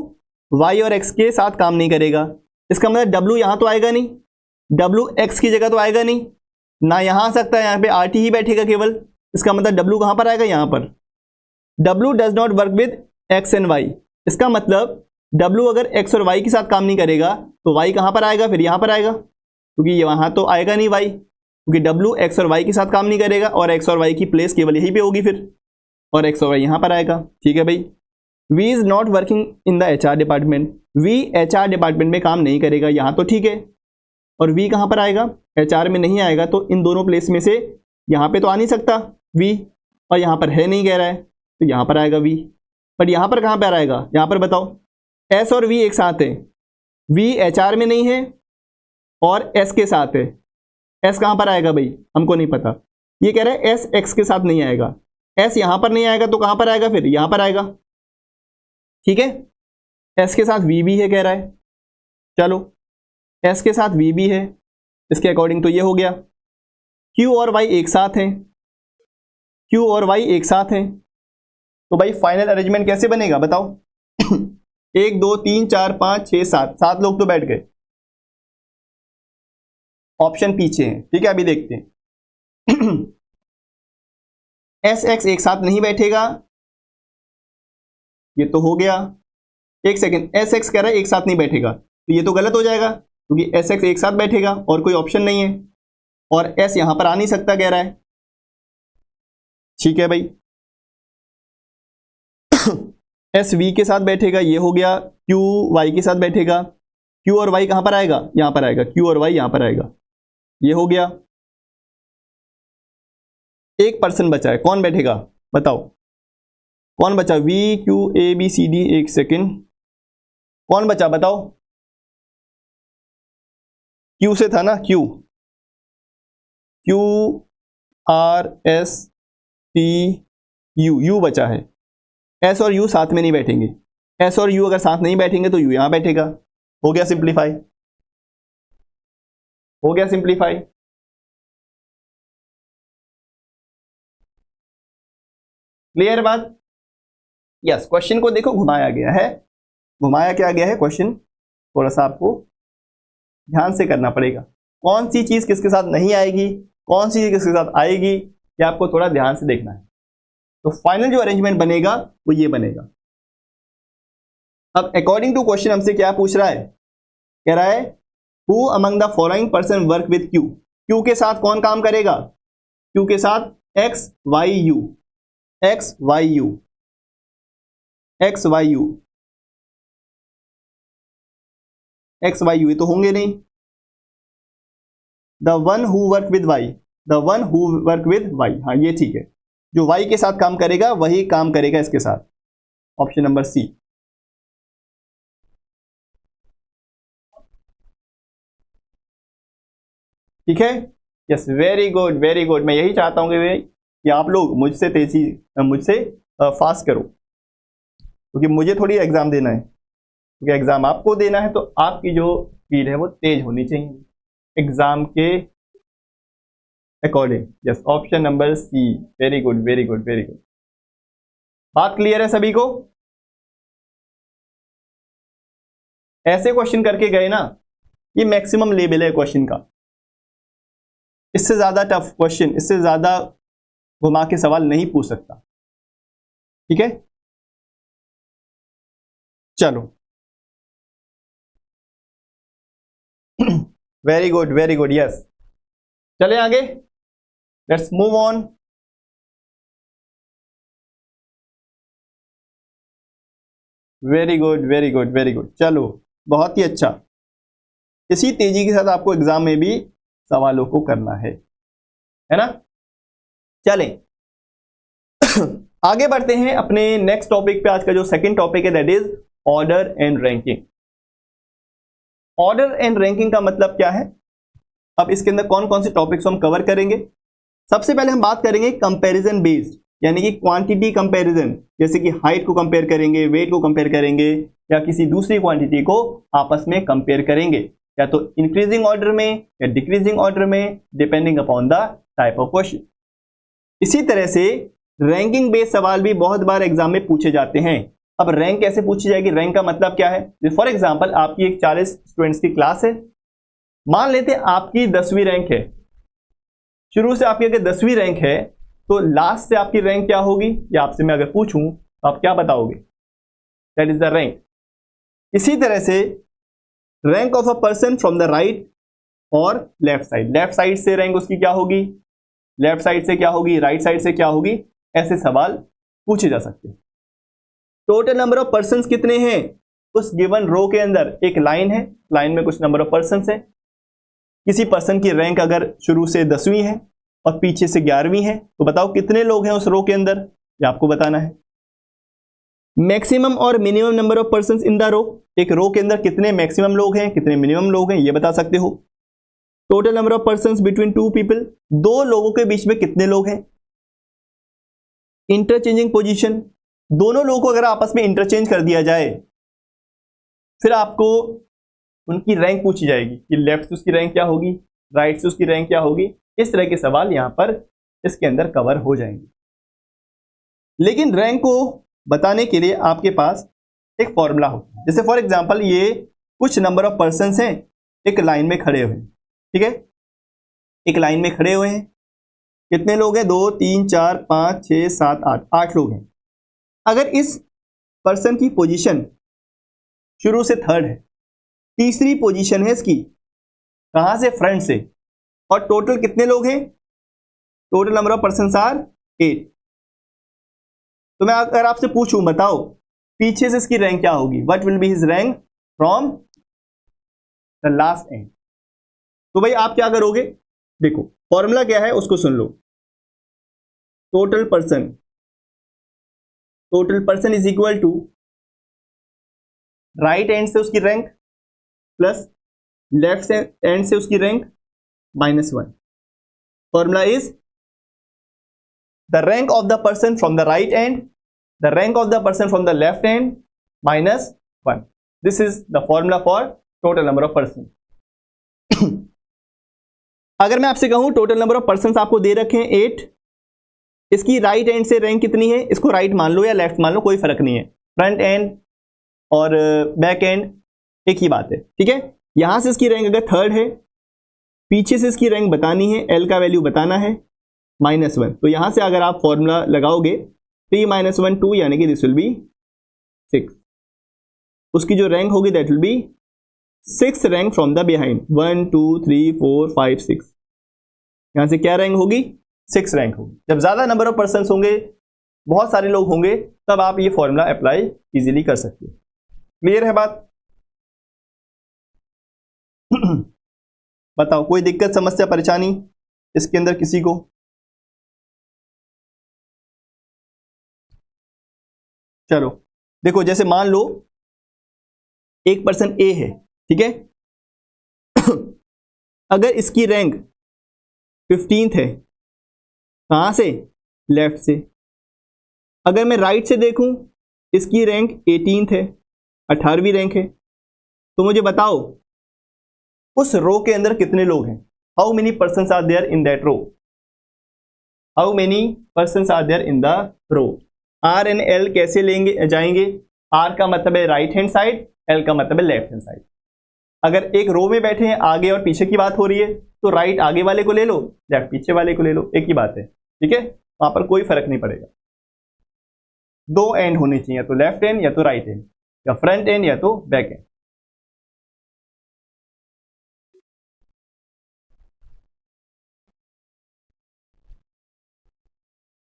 वाई और एक्स के साथ काम नहीं करेगा। इसका मतलब डब्ल्यू यहां तो आएगा नहीं, डब्ल्यू एक्स की जगह तो आएगा नहीं, ना यहां आ सकता है, यहां पे आर टी ही बैठेगा केवल। इसका मतलब डब्ल्यू कहां पर आएगा? यहां पर। W does not work with X and Y, इसका मतलब डब्ल्यू अगर एक्स और वाई के साथ काम नहीं करेगा तो वाई कहां पर आएगा? फिर यहां पर आएगा, क्योंकि वहां तो आएगा नहीं वाई, क्योंकि डब्ल्यू एक्स और वाई के साथ काम नहीं करेगा और एक्स और वाई की प्लेस केवल यहीं पे होगी फिर, और एक्स और वाई यहां पर आएगा। ठीक है भाई। V is not working in the HR department, V HR department में काम नहीं करेगा, यहां तो ठीक है, और वी कहां पर आएगा? एचआर में नहीं आएगा, तो इन दोनों प्लेस में से यहां पे तो आ नहीं सकता वी, और यहां पर है नहीं कह रहा है, तो यहां पर आएगा वी। बट यहां पर कहां पर आएगा? यहां पर बताओ। एस और वी एक साथ है, वी एचआर में नहीं है और एस के साथ है। एस कहां पर आएगा भाई? हमको नहीं पता। ये कह रहा है एस एक्स के साथ नहीं आएगा, एस यहां पर नहीं आएगा तो कहां पर आएगा? फिर यहां पर आएगा। ठीक है। एस के साथ वी भी है कह रहा है, चलो एस के साथ वी भी है, इसके अकॉर्डिंग तो ये हो गया। क्यू और वाई एक साथ हैं, क्यू और वाई एक साथ हैं, तो भाई फाइनल अरेंजमेंट कैसे बनेगा बताओ? 1 2 3 4 5 6 7, 7 लोग तो बैठ गए, ऑप्शन पीछे हैं। ठीक है, अभी देखते हैं। एस एक्स एक साथ नहीं बैठेगा, ये तो हो गया। एक सेकेंड, एस एक्स कह रहा है एक साथ नहीं बैठेगा, तो ये तो गलत हो जाएगा क्योंकि एस एक्स एक साथ बैठेगा और कोई ऑप्शन नहीं है, और एस यहां पर आ नहीं सकता कह रहा है। ठीक है भाई। एस वी के साथ बैठेगा, ये हो गया। क्यू वाई के साथ बैठेगा, क्यू और वाई कहां पर आएगा? यहां पर आएगा, क्यू और वाई यहां पर आएगा, ये हो गया। एक पर्सन बचा है, कौन बैठेगा बताओ? कौन बचा? V Q A B C D, एक सेकेंड, कौन बचा बताओ? क्यू से था ना, Q, Q R S T U, U बचा है। एस और यू साथ में नहीं बैठेंगे, एस और यू अगर साथ नहीं बैठेंगे तो यू यहां बैठेगा। हो गया सिंप्लीफाई, हो गया सिंप्लीफाई। क्लियर बात? यस। क्वेश्चन को देखो घुमाया गया है, घुमाया क्या गया है क्वेश्चन, थोड़ा सा आपको ध्यान से करना पड़ेगा। कौन सी चीज किसके साथ नहीं आएगी, कौन सी चीज किसके साथ आएगी, ये आपको थोड़ा ध्यान से देखना है। तो फाइनल जो अरेंजमेंट बनेगा वो ये बनेगा। अब अकॉर्डिंग टू क्वेश्चन हमसे क्या पूछ रहा है? कह रहा है who among the following person work with Q, Q के साथ कौन काम करेगा? क्यू के साथ X Y U, X Y U, X Y U, X Y U ये तो होंगे नहीं। The one who work with Y, the one who work with Y, हाँ ये ठीक है, जो वाई के साथ काम करेगा वही काम करेगा इसके साथ, ऑप्शन नंबर सी। ठीक है, yes very good very good. मैं यही चाहता हूँ कि आप लोग मुझसे तेजी, मुझसे फास्ट करो, क्योंकि मुझे थोड़ी एग्जाम देना है, क्योंकि एग्जाम आपको देना है, तो आपकी जो स्पीड है वो तेज होनी चाहिए एग्जाम के according. Yes, option number C, very good very good very good. बात क्लियर है सभी को? ऐसे क्वेश्चन करके गए ना, ये मैक्सिमम लेवल है क्वेश्चन का, इससे ज्यादा टफ क्वेश्चन, इससे ज्यादा घुमा के सवाल नहीं पूछ सकता। ठीक है, चलो very good very good, yes. चले आगे, let's move on. Very good very good very good, चलो बहुत ही अच्छा। इसी तेजी के साथ आपको एग्जाम में भी सवालों को करना है ना। चलें आगे बढ़ते हैं अपने नेक्स्ट टॉपिक पे। आज का जो सेकंड टॉपिक है that is order and ranking. Order and ranking का मतलब क्या है? अब इसके अंदर कौन कौन से टॉपिक्स हम कवर करेंगे? सबसे पहले हम बात करेंगे कंपैरिजन बेस्ड, यानी कि क्वांटिटी कंपैरिजन, जैसे कि हाइट को कंपेयर करेंगे, वेट को कंपेयर करेंगे, या किसी दूसरी क्वांटिटी को आपस में कंपेयर करेंगे, या तो इंक्रीजिंग ऑर्डर में या डिक्रीजिंग ऑर्डर में, depending upon the type of question. इसी तरह से रैंकिंग बेस्ड सवाल भी बहुत बार एग्जाम में पूछे जाते हैं। अब रैंक कैसे पूछी जाएगी? रैंक का मतलब क्या है? फॉर एग्जाम्पल आपकी एक 40 स्टूडेंट्स की क्लास है, मान लेते हैं आपकी 10वीं रैंक है, शुरू से आपकी अगर 10वीं रैंक है तो लास्ट से आपकी रैंक क्या होगी? या आपसे मैं अगर पूछूं तो आप क्या बताओगे? That is the rank. इसी तरह से rank of a person from the right और लेफ्ट साइड, लेफ्ट साइड से रैंक उसकी क्या होगी, लेफ्ट साइड से क्या होगी, राइट साइड से क्या होगी, ऐसे सवाल पूछे जा सकते हैं। टोटल नंबर ऑफ पर्सन्स कितने हैं? उस गिवन रो के अंदर एक लाइन है, लाइन में कुछ नंबर ऑफ पर्सन्स है। किसी पर्सन की रैंक अगर शुरू से 10वीं है और पीछे से 11वीं है, तो बताओ कितने लोग हैं उस रो के अंदर, ये आपको बताना है। मैक्सिमम और minimum number of persons in the row, एक रो के अंदर कितने मैक्सिमम लोग हैं, कितने मिनिमम लोग हैं, ये बता सकते हो। Total number of persons between two people, दो लोगों के बीच में कितने लोग हैं। इंटरचेंजिंग पोजीशन, दोनों लोगों को अगर आपस में इंटरचेंज कर दिया जाए, फिर आपको उनकी रैंक पूछी जाएगी कि लेफ्ट से उसकी रैंक क्या होगी, राइट से उसकी रैंक क्या होगी। इस तरह के सवाल यहां पर इसके अंदर कवर हो जाएंगे। लेकिन रैंक को बताने के लिए आपके पास एक फॉर्मूला होता है। जैसे फॉर एग्जांपल ये कुछ नंबर ऑफ पर्सन्स हैं, एक लाइन में खड़े हुए हैं, ठीक है, एक लाइन में खड़े हुए हैं। कितने लोग हैं? 2 3 4 5 6 7 8, 8 लोग हैं। अगर इस पर्सन की पोजीशन शुरू से थर्ड है, तीसरी पोजीशन है इसकी कहां से? फ्रंट से, और टोटल कितने लोग हैं? Total number of persons are 8। तो मैं अगर आपसे पूछूं बताओ पीछे से इसकी रैंक क्या होगी, what will be his rank from the last and. तो भाई आप क्या करोगे? देखो फॉर्मूला क्या है उसको सुन लो। Total person is equal to right end से उसकी रैंक प्लस लेफ्ट एंड से उसकी rank -1। Formula is the rank of the person from the right end, the rank of the person from the left end -1। This is the formula for total number of person. अगर मैं आपसे कहूं total number of person आपको दे रखे हैं 8, इसकी right end से rank कितनी है? इसको राइट मान लो या लेफ्ट मान लो, कोई फर्क नहीं है, फ्रंट एंड और बैक एंड एक ही बात है, ठीक है। यहां से इसकी रैंक अगर थर्ड है, पीछे से इसकी रैंक बतानी है, एल का वैल्यू बताना है -1, तो यहां से अगर आप फॉर्मूला लगाओगे 3 - 1 2, यानी कि दिस विल बी 6। उसकी जो रैंक होगी that will B 6 rank from the behind, 1 2 3 4 5 6। यहां से क्या रैंक होगी? 6 रैंक होगी। जब ज्यादा नंबर ऑफ पर्सन होंगे बहुत सारे लोग होंगे, तब आप ये फॉर्मूला अप्लाई इजीली कर सकते हो। क्लियर है बात? बताओ, कोई दिक्कत, समस्या, परेशानी इसके अंदर किसी को? चलो देखो, जैसे मान लो एक पर्सन ए है, ठीक है। अगर इसकी रैंक 15th है, कहां से? लेफ्ट से। अगर मैं राइट से देखूं, इसकी रैंक 18th है, 18वीं रैंक है। तो मुझे बताओ उस रो के अंदर कितने लोग हैं? How many persons are there in that row? How many persons are there in the row? R and L कैसे लेंगे जाएंगे? आर का मतलब है राइट हैंड साइड, एल का मतलब है लेफ्ट हैंड साइड। अगर एक रो में बैठे हैं, आगे और पीछे की बात हो रही है, तो राइट आगे वाले को ले लो, लेफ्ट पीछे वाले को ले लो, एक ही बात है, ठीक है। वहां पर कोई फर्क नहीं पड़ेगा। दो एंड होने चाहिए, या तो लेफ्ट एंड या तो राइट एंड, या फ्रंट एंड या तो back and.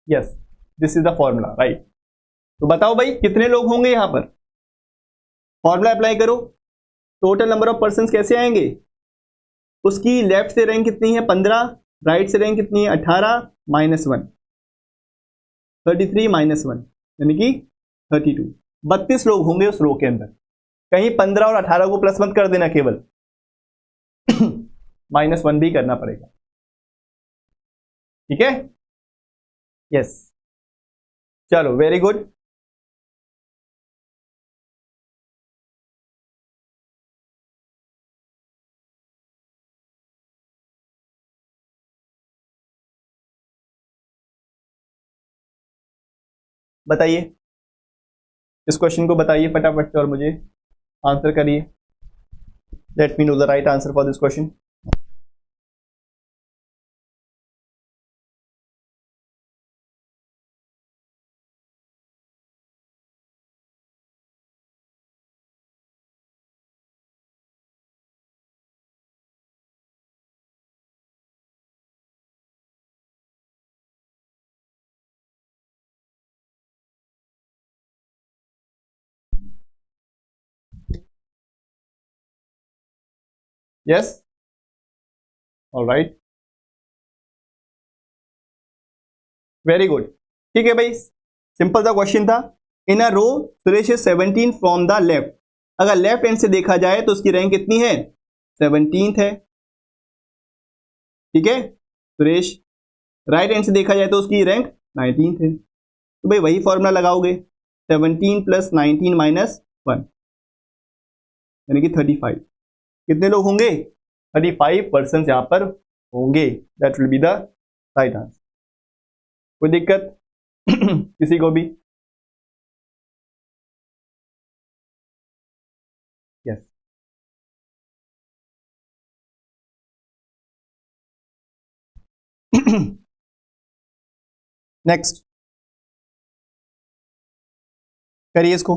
Yes, this is the formula, right. तो बताओ भाई कितने लोग होंगे यहां पर? फॉर्मूला अप्लाई करो। टोटल नंबर ऑफ पर्सन कैसे आएंगे? उसकी लेफ्ट से रैंक कितनी है? 15। राइट से रैंक कितनी है? 18 - 1, 33 - 1 यानी कि 32। 32 लोग होंगे उस रो के अंदर। कहीं 15 और 18 को प्लस मत कर देना, केवल -1 भी करना पड़ेगा, ठीक है। यस, चलो वेरी गुड। बताइए, इस क्वेश्चन को बताइए फटाफट से और मुझे आंसर करिए। Let me know the right answer for this question. Yes, alright, very good, ठीक है भाई। सिंपल सा क्वेश्चन था। In a row Suresh is 17 from the left. अगर लेफ्ट हैंड से देखा जाए तो उसकी रैंक कितनी है? 17th है, ठीक है सुरेश। राइट हैंड से देखा जाए तो उसकी रैंक 19th है। तो भाई वही फॉर्मूला लगाओगे, 17 + 19 - 1 यानी कि 35। कितने लोग होंगे? 35 पर्सन यहां पर होंगे। That will be the right answer. कोई दिक्कत किसी को भी? यस। नेक्स्ट करिए इसको।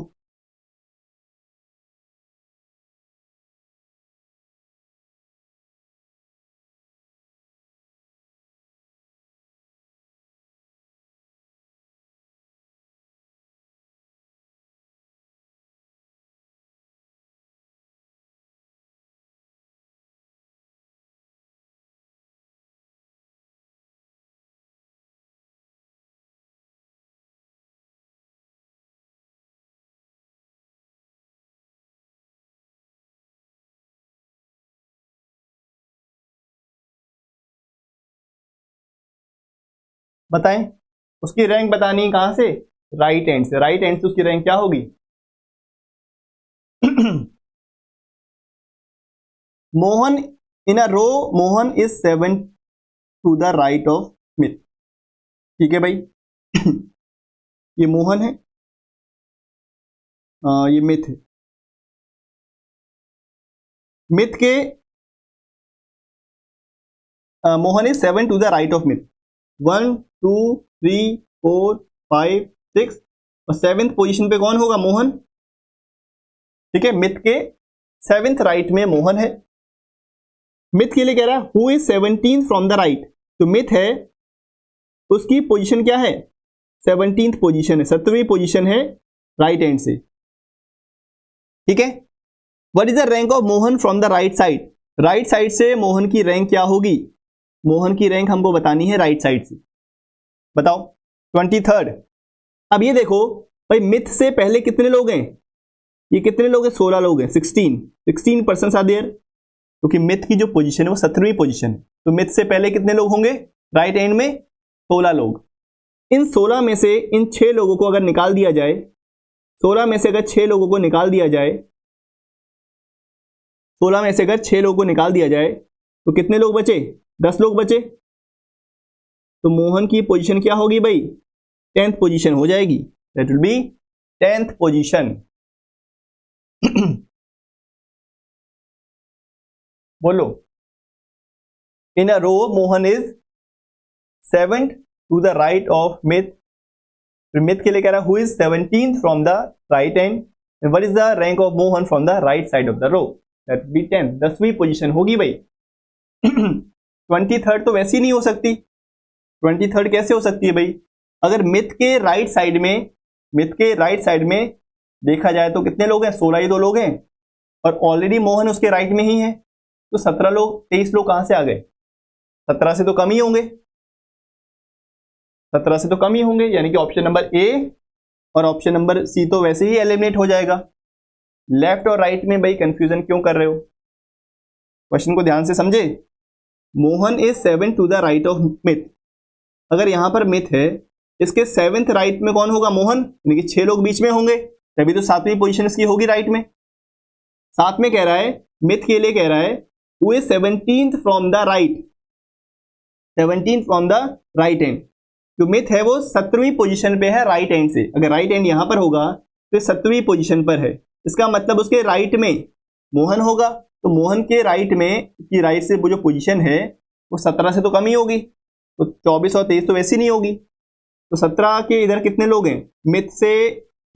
बताएं, उसकी रैंक बतानी है कहां से? राइट हैंड से। राइट हैंड से उसकी रैंक क्या होगी? Mohan in a row, Mohan is 7 to the right of Smith. ठीक है भाई। ये मोहन है, ये मिथ है। मिथ के Mohan is 7 to the right of Mith. 1 2 3 4 5 6 और 7th पोजीशन पे कौन होगा? मोहन। ठीक है, मिथ के 7th राइट में मोहन है। मिथ के लिए कह रहा है who is 17 from the right. तो मिथ है, उसकी पोजीशन क्या है? 17th पोजीशन है, 17वीं पोजीशन है राइट हैंड से। ठीक है। What is the rank of Mohan from the right side? Right side से मोहन की रैंक क्या होगी? मोहन की रैंक हमको बतानी है राइट साइड से। बताओ। 23rd। अब ये देखो भाई, मिथ से पहले कितने लोग हैं? ये कितने लोग हैं? 16 लोग हैं। 16 पर्सन आर देयर, क्योंकि मिथ की जो पोजीशन है वो 17वीं पोजीशन है। तो मिथ से पहले कितने लोग होंगे राइट हैंड में? 16 लोग। इन 16 में से इन 6 लोगों को अगर निकाल दिया जाए, 16 में से अगर 6 लोगों को निकाल दिया जाए, 16 में से अगर 6 लोगों को निकाल दिया जाए तो कितने लोग बचे? 10 लोग बचे। तो मोहन की पोजीशन क्या होगी भाई? 10th पोजीशन हो जाएगी। That will be 10th position. बोलो। In a row Mohan is 7th to the right of मिथ। फिर मिथ के लिए कह रहा है who is 17th from the right hand, what is the rank of Mohan from the right side of the row? That be 10th, 10वीं position होगी भाई। 23rd तो वैसे ही नहीं हो सकती। 23rd कैसे हो सकती है भाई? अगर मिथ के राइट साइड में, मिथ के राइट साइड में देखा जाए तो कितने लोग हैं? 16 ही तो लोग हैं, और ऑलरेडी मोहन उसके राइट में ही है। तो 17 लोग, 23 लोग कहां से आ गए? 17 से तो कम ही होंगे, 17 से तो कम ही होंगे, यानी कि ऑप्शन नंबर ए और ऑप्शन नंबर सी तो वैसे ही एलिमिनेट हो जाएगा। लेफ्ट और राइट में भाई कंफ्यूजन क्यों कर रहे हो? क्वेश्चन को ध्यान से समझे। Mohan is 7 to the right of Mith. अगर यहां पर मिथ है, इसके 7th राइट में कौन होगा? मोहन, यानी कि 6 लोग बीच में होंगे, तभी तो 7वीं पोजीशन इसकी होगी राइट में। साथ में कह रहा है, मिथ के लिए कह रहा है who is 17th from the right, 17th from the right hand. जो मिथ है वो 17वीं पोजीशन पे है राइट हैंड से। अगर राइट हैंड यहां पर होगा तो 7वीं पोजीशन पर है, इसका मतलब उसके राइट में मोहन होगा। तो मोहन के राइट में की राइट से वो जो पोजीशन है वो 17 से तो कम ही होगी, तो 24 और 23 तो वैसी नहीं होगी। तो 17 के इधर कितने लोग हैं? मिथ से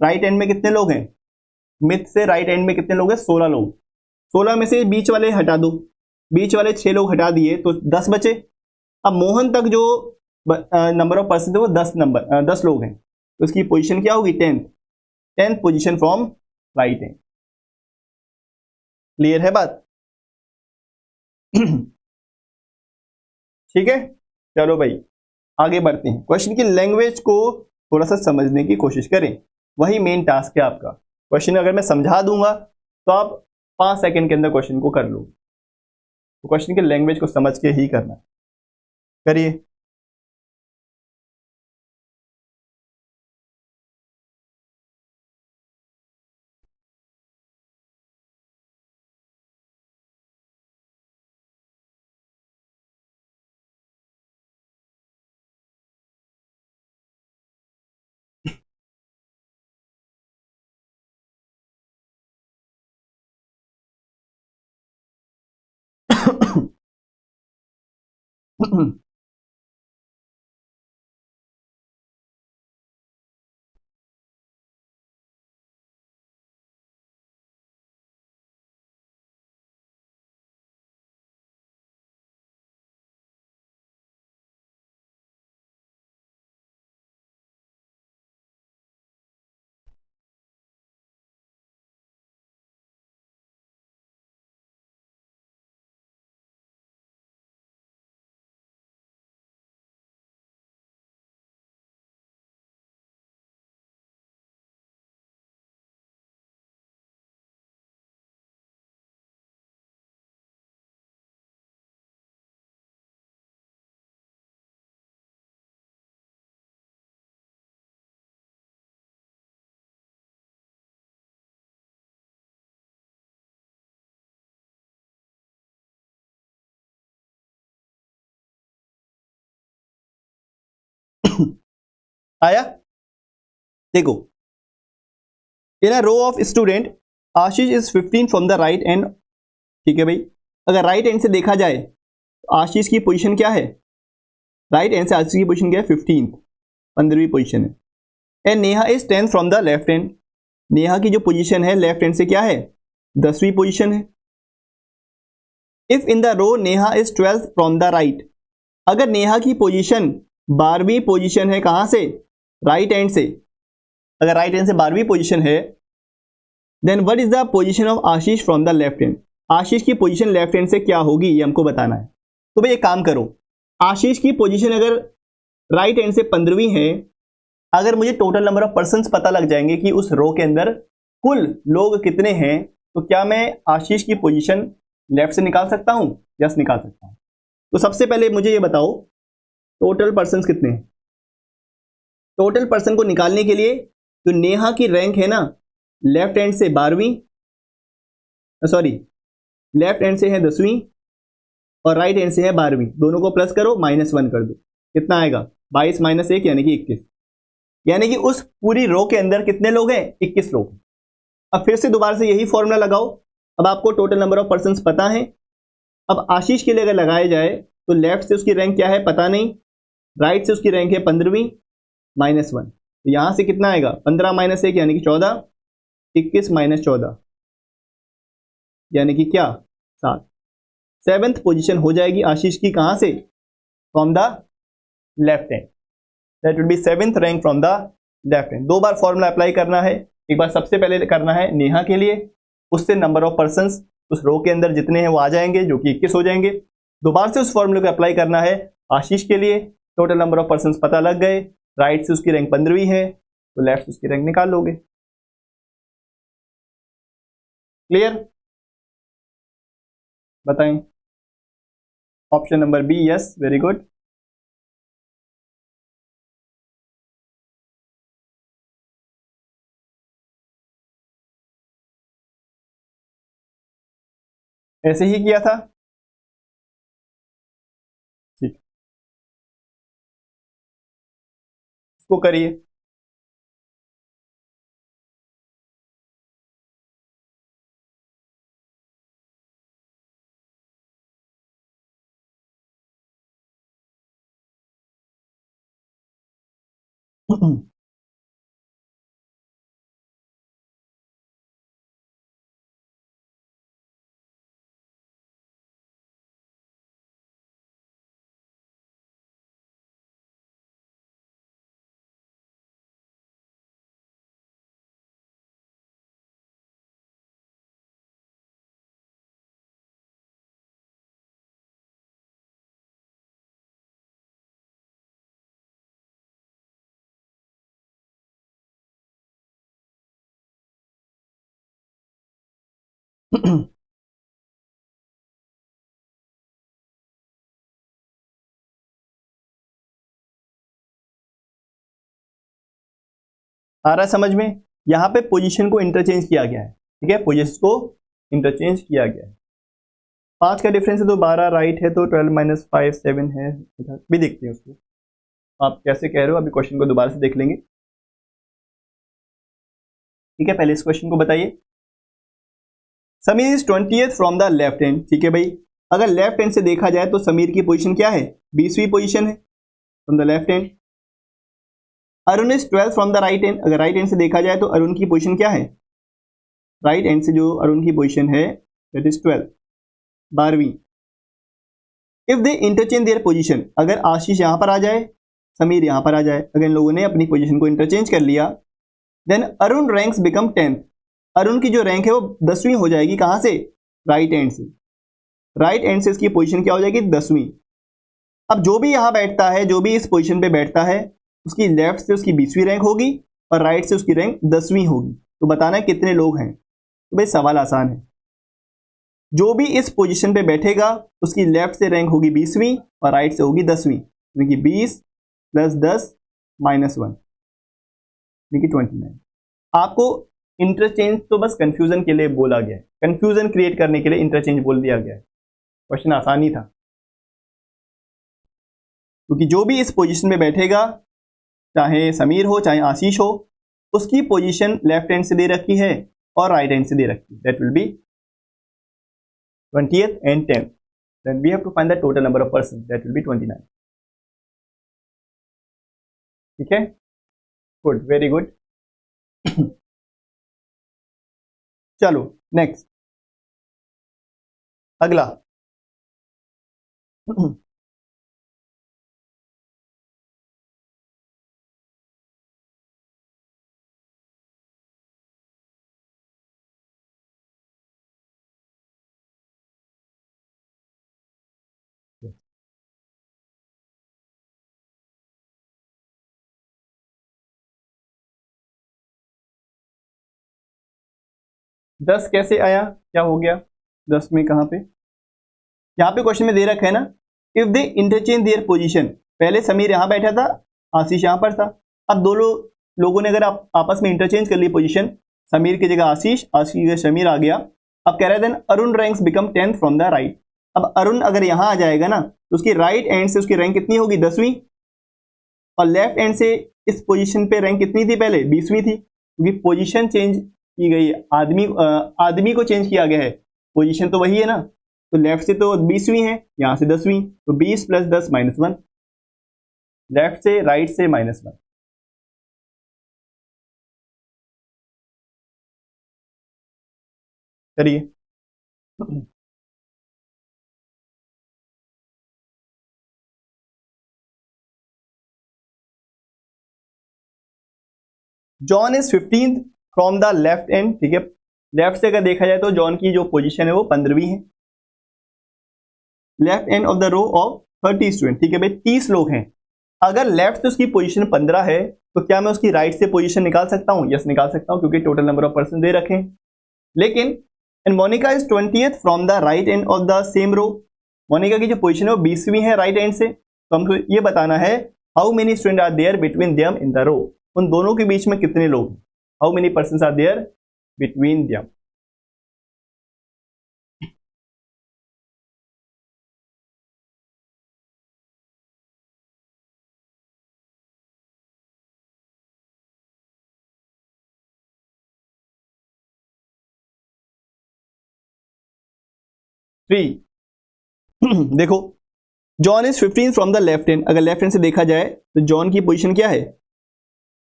राइट हैंड में कितने लोग हैं? मिथ से राइट हैंड में कितने लोग हैं? 16 लोग। 16 में से बीच वाले हटा दो, बीच वाले 6 लोग हटा दिए तो 10 बचे। अब मोहन तक जो नंबर ऑफ पर्सन है वो 10 लोग हैं, तो इसकी पोजीशन क्या होगी? 10th position from right hand. Clear है बात? ठीक है, चलो भाई आगे बढ़ते हैं। क्वेश्चन की लैंग्वेज को थोड़ा सा समझने की कोशिश करें, वही मेन टास्क है आपका। क्वेश्चन अगर मैं समझा दूंगा तो आप 5 सेकंड के अंदर क्वेश्चन को कर लो। तो क्वेश्चन की लैंग्वेज को समझ के ही करना। करिए। आया? देखो, in a row of student Ashish is 15 from the right end. ठीक है भाई, अगर राइट हैंड से देखा जाए तो आशीष की पोजीशन क्या है? राइट हैंड से आशीष की पोजीशन क्या है? 15th, 15वीं पोजीशन है। And Neha is 10th from the left hand. Neha की जो पोजीशन है लेफ्ट हैंड से क्या है? 10वीं पोजीशन है। If in the row Neha is 12th from the right, अगर नेहा की पोजीशन 12वीं पोजीशन है कहां से? राइट हैंड से, अगर राइट हैंड से 12वीं पोजीशन है, then what is the position of Ashish from the left hand. Ashish की पोजीशन लेफ्ट हैंड से क्या होगी ये हमको बताना है। तो भाई एक काम करो, आशीष की पोजीशन अगर राइट हैंड से 15वीं है, अगर मुझे टोटल नंबर ऑफ पर्सन्स पता लग जाएंगे कि उस रो के अंदर कुल लोग कितने हैं, तो क्या मैं आशीष की पोजीशन लेफ्ट से निकाल सकता हूं? यस, निकाल सकता हूं। तो सबसे पहले मुझे ये बताओ टोटल पर्सन्स कितने हैं। टोटल पर्सन को निकालने के लिए जो नेहा की रैंक है ना, लेफ्ट हैंड से 12वीं, सॉरी लेफ्ट हैंड से है 10वीं और राइट हैंड से है 12वीं, दोनों को प्लस करो, -1 कर दो, कितना आएगा 22 - 1 यानी कि 21, यानी कि उस पूरी रो के अंदर कितने लोग हैं? 21 लोग। अब फिर से दोबारा से यही फॉर्मूला लगाओ। अब आपको टोटल नंबर ऑफ पर्सन्स पता है। अब आशीष के लिए अगर लगाया जाए तो लेफ्ट से उसकी रैंक क्या है पता नहीं, राइट से उसकी रैंक है 15वीं -1, तो यहां से कितना आएगा 15 - 1 यानी कि 14, 21 - 14 यानी कि क्या 7। 7th पोजीशन हो जाएगी आशीष की, कहां से? From the left hand, that will B 7th rank from the left hand. 2 bar formula apply करना है, एक बार सबसे पहले करना है नेहा के लिए, उससे नंबर ऑफ पर्सन्स उस रो के अंदर जितने हैं वो आ जाएंगे जो कि 21 हो जाएंगे। दोबारा से उस फॉर्मूले को अप्लाई करना है आशीष के लिए, टोटल नंबर ऑफ पर्सन्स पता लग गए, राइट से उसकी रैंक 15वीं है तो लेफ्ट से उसकी रैंक निकाल लोगे। क्लियर? बताएं। Option number B, yes, very good. ऐसे ही किया था, ठीक, इसको करिए। आ रहा है समझ में? यहां पे पोजीशन को इंटरचेंज किया गया है, ठीक है, पोजीशन को इंटरचेंज किया गया है। 5 का डिफरेंस है तो 12, राइट है तो 12 - 5 7 है, इधर भी देखते हैं उसको आप कैसे कह रहे हो, अभी क्वेश्चन को दोबारा से देख लेंगे। ठीक है, पहले इस क्वेश्चन को बताइए। Sameer is 20th from the left hand, ठीक है भाई, अगर लेफ्ट हैंड से देखा जाए तो समीर की पोजीशन क्या है? 20वीं पोजीशन है from the left hand. Arun is 12th from the right hand, अगर राइट हैंड से देखा जाए तो अरुण की पोजीशन क्या है? राइट हैंड से जो अरुण की पोजीशन है दैट इज 12, 12वीं। If they interchange their position, अगर आशीष यहां पर आ जाए, समीर यहां पर आ जाए, अगर इन लोगों ने अपनी पोजीशन को इंटरचेंज कर लिया, then Arun ranks become 10th, Arun की जो रैंक है वो 10वीं हो जाएगी, कहां से? राइट हैंड से। राइट हैंड से इसकी पोजीशन क्या हो जाएगी? 10वीं। अब जो भी यहां बैठता है, जो भी इस पोजीशन पे बैठता है, उसकी लेफ्ट से उसकी 20वीं रैंक होगी और राइट से उसकी रैंक 10वीं होगी। तो बताना है कितने लोग हैं। तो भाई सवाल आसान है, जो भी इस पोजीशन पे बैठेगा उसकी लेफ्ट से रैंक होगी 20वीं और राइट से होगी 10वीं, यानी कि 20 + 10 - 1 यानी कि 29। आपको इंटरचेंज तो बस कंफ्यूजन के लिए बोला गया है, कंफ्यूजन क्रिएट करने के लिए इंटरचेंज बोल दिया गया है, क्वेश्चन आसान ही था, क्योंकि जो भी इस पोजीशन में बैठेगा, चाहे समीर हो चाहे आशीष हो, उसकी पोजीशन लेफ्ट हैंड से दे रखी है और राइट हैंड से दे रखी है, that will B 20th and 10th, then we have to find the total number of persons, that will be 29। ठीक है, गुड, वेरी गुड। चलो नेक्स्ट, अगला। 10 कैसे आया, क्या हो गया 10 में, कहाँ पे, यहाँ पे क्वेश्चन में दे रखा है ना, if they interchange their position, पहले समीर यहाँ बैठा था, आशीष यहाँ पर था, अब दोनों लोगों ने अगर आप आपस में इंटरचेंज कर ली पोजीशन, समीर की जगह आशीष, आशीष की जगह समीर आ गया, अब कह रहे हैं then Arun ranks become 10th from the right. अब अरुण अगर यहाँ आ जाएगा ना तो उसकी राइट एंड से उसकी रैंक कितनी होगी 10वीं, और लेफ्ट एंड से इस पोजीशन पे रैंक कितनी थी पहले 20वीं थी, क्योंकि पोजीशन चेंज की गई, आदमी को चेंज किया गया है, पोजीशन तो वही है ना, तो लेफ्ट से तो 20वीं है, यहां से 10वीं, तो 20 + 10 -1, लेफ्ट से राइट से -1। करिए। John is 15th from the left and, ठीक है, लेफ्ट से अगर देखा जाए तो जॉन की जो पोजीशन है वो 15वीं है, left end of the row of 30 student, ठीक है भाई 30 लोग हैं, अगर लेफ्ट से उसकी पोजीशन 15 है तो क्या मैं उसकी राइट से पोजीशन निकाल सकता हूं, यस निकाल सकता हूं, क्योंकि टोटल नंबर ऑफ पर्सन दे रखे हैं। लेकिन and Monica is 20th from the right end of the same row, Monica की जो पोजीशन है वो 20वीं है राइट एंड से, तो हमको ये बताना है how many student are there between them in the row, उन दोनों के बीच में कितने लोग, how many person are there between them. Three. देखो John is 15 from the left hand, अगर लेफ्ट हैंड से देखा जाए तो जॉन की पोजीशन क्या है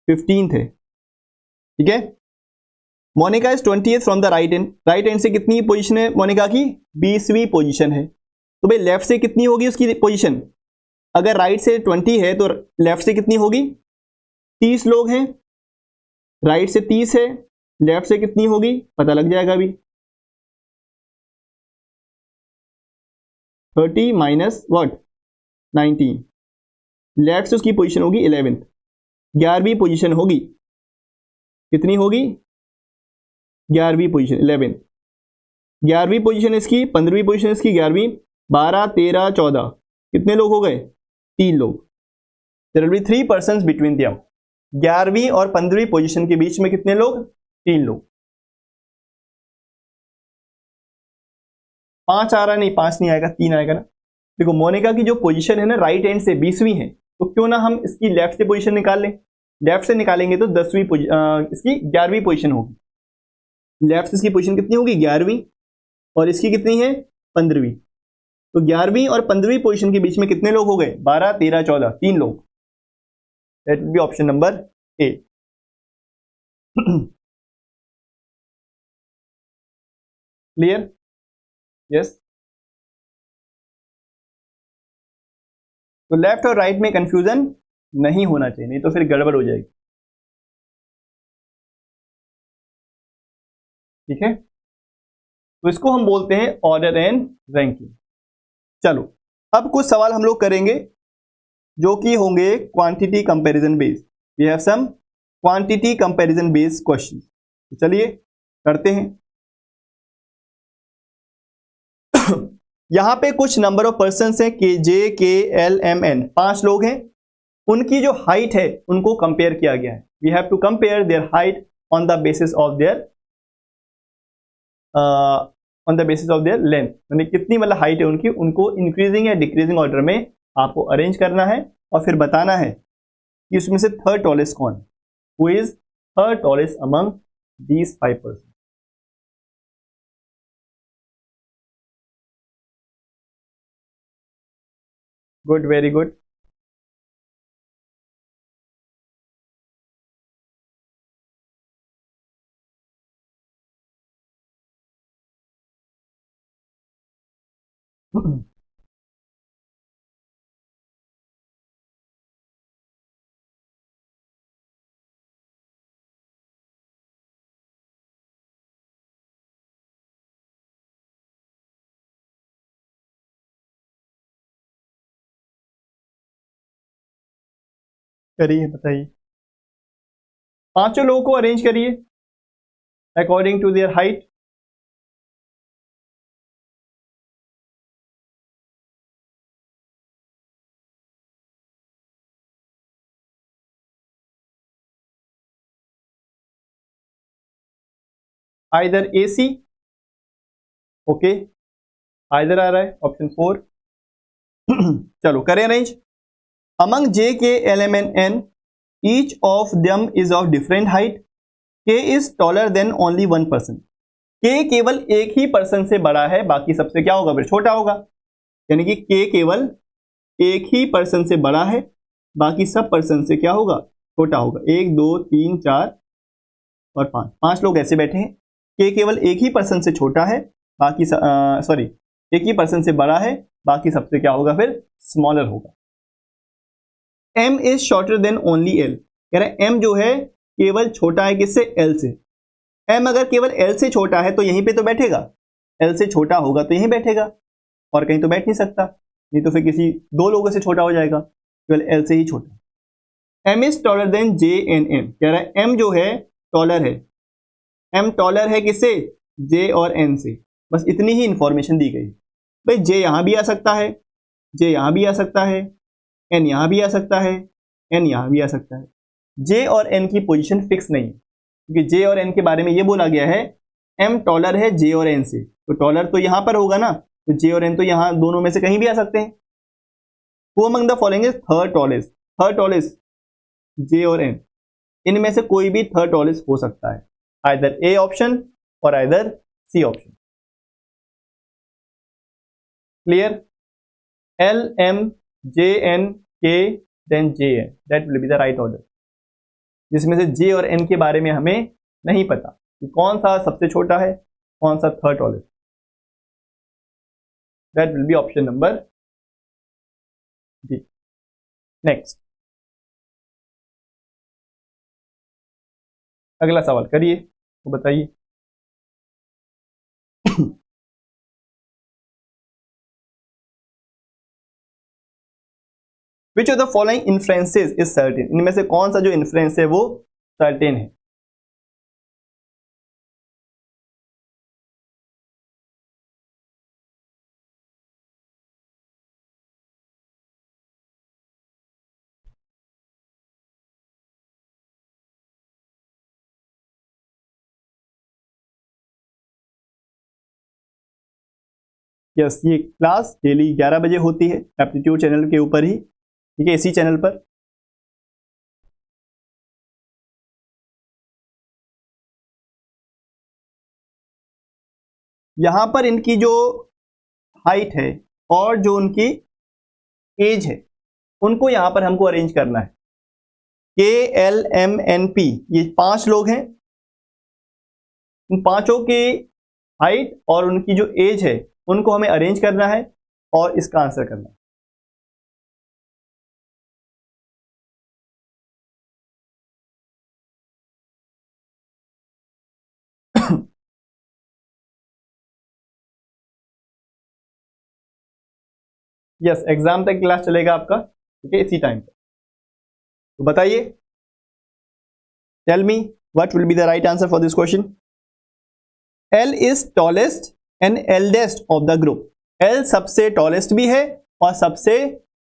15th है, ठीक है। Monica is 20th from the right hand, right hand से कितनी पोजीशन है मोनिका की 20वीं पोजीशन है, तो भाई लेफ्ट से कितनी होगी उसकी पोजीशन, अगर राइट से 20 है तो लेफ्ट से कितनी होगी 30 लोग हैं, राइट से 30 है, लेफ्ट से कितनी होगी पता लग जाएगा अभी, 30 माइनस व्हाट 19, लेफ्ट से उसकी पोजीशन होगी 11th, 11वीं पोजीशन होगी, कितनी होगी 11वीं पोजीशन 11th, 11वीं पोजीशन इसकी, 15वीं पोजीशन इसकी 11वीं, 12 13 14, कितने लोग हो गए 3 लोग, there will be 3 persons between them, 11वीं और 15वीं पोजीशन के बीच में कितने लोग 3 लोग, 5 आ रहा नहीं, 5 नहीं आएगा 3 आएगा ना। देखो मोनिका की जो पोजीशन है ना राइट हैंड से 20वीं है, तो क्यों ना हम इसकी लेफ्ट से पोजीशन निकाल लें, लेफ्ट से निकालेंगे तो 10वीं इसकी 11वीं पोजीशन होगी, लेफ्ट से इसकी पोजीशन कितनी होगी 11वीं, और इसकी कितनी है 15वीं, तो 11वीं और 15वीं पोजीशन के बीच में कितने लोग हो गए 12 13 14, 3 लोग, that will B option number A. Clear, yes. तो लेफ्ट और राइट में कंफ्यूजन नहीं होना चाहिए, नहीं तो फिर गड़बड़ हो जाएगी, ठीक है, तो इसको हम बोलते हैं ऑर्डर एंड रैंकिंग। चलो अब कुछ सवाल हम लोग करेंगे जो कि होंगे quantity comparison based, we have some quantity comparison based question, चलिए करते हैं। यहां पे कुछ नंबर ऑफ पर्सन हैं के जे के एल एम एन, 5 लोग हैं, उनकी जो हाइट है उनको कंपेयर किया गया है, we have to compare their height on the basis of their length, यानी कितनी मतलब हाइट है उनकी, उनको इंक्रीजिंग या डिक्रीजिंग ऑर्डर में आपको अरेंज करना है और फिर बताना है कि उसमें से थर्ड टॉलेस्ट कौन, who is third tallest among these 5 person. Good, very good. करिए, बताइए, पांचों लोगों को अरेंज करिए according to their height. Either A C, okay, either आ रहा है ऑप्शन 4। चलो करें arrange. Among J K L M N N each of them is of different height, K is taller than only 1%। K केवल एक ही person से बड़ा है, बाकी सबसे क्या होगा, फिर छोटा होगा। यानी कि के केवल एक ही पर्सन से बड़ा है, बाकी सब पर्सन से क्या होगा, छोटा होगा। 1 2 3 4 और 5, 5 लोग ऐसे बैठे हैं। के केवल एक ही पर्सन से छोटा है, बाकी सॉरी एक ही पर्सन से बड़ा है, बाकी सबसे क्या होगा, फिर स्मॉलर होगा। m is shorter then only l, कह रहे हैं m जो है केवल छोटा है किससे, l से। m अगर केवल l से छोटा है तो यहीं पे तो बैठेगा, l से छोटा होगा तो यहीं बैठेगा, और कहीं तो बैठ नहीं सकता, नहीं तो फिर किसी 2 लोगों से छोटा हो जाएगा, केवल l से ही छोटा। m is taller then j and n, कह रहा है m जो है टॉलर है, m टॉलर है किससे, j और n से। बस इतनी ही इंफॉर्मेशन दी गई। भाई j यहां भी आ सकता है, j यहां भी आ सकता है, n यहां भी आ सकता है, n यहां भी आ सकता है। j और n की पोजीशन फिक्स नहीं है, क्योंकि j और n के बारे में ये बोला गया है m टॉलर है j और n से, तो टॉलर तो यहां पर होगा ना, तो j और n तो यहां दोनों में से कहीं भी आ सकते हैं। Who among the following is third tallest? Third tallest j और n, इनमें से कोई भी थर्ड टॉलेस्ट हो सकता है, आइदर ए ऑप्शन और either C option. Clear? L M J N K then J N, that will be the right order। जिसमें से J और N के बारे में हमें नहीं पता कि कौन सा सबसे छोटा है, कौन सा third tallest. that will be option number D। Next अगला सवाल करिए, तो बताइए। Which of the following inferences is certain? इनमें से कौन सा जो इन्फ्लुएंस है वो सर्टेन है। यस, ये क्लास डेली 11 बजे होती है एप्टीट्यूड चैनल के ऊपर ही, ठीक है, इसी चैनल पर। यहां पर इनकी जो हाइट है और जो उनकी एज है, उनको यहां पर हमको अरेंज करना है। के एल एम एन पी, ये 5 लोग हैं, इन पांचों की हाइट और उनकी जो एज है उनको हमें अरेंज करना है और इसका आंसर करना है। यस, एग्जाम तक क्लास चलेगा आपका, ठीक है, इसी टाइम पर। तो बताइए, tell me what will be the right answer for this question. L is tallest and eldest of the group. L सबसे टॉलेस्ट भी है और सबसे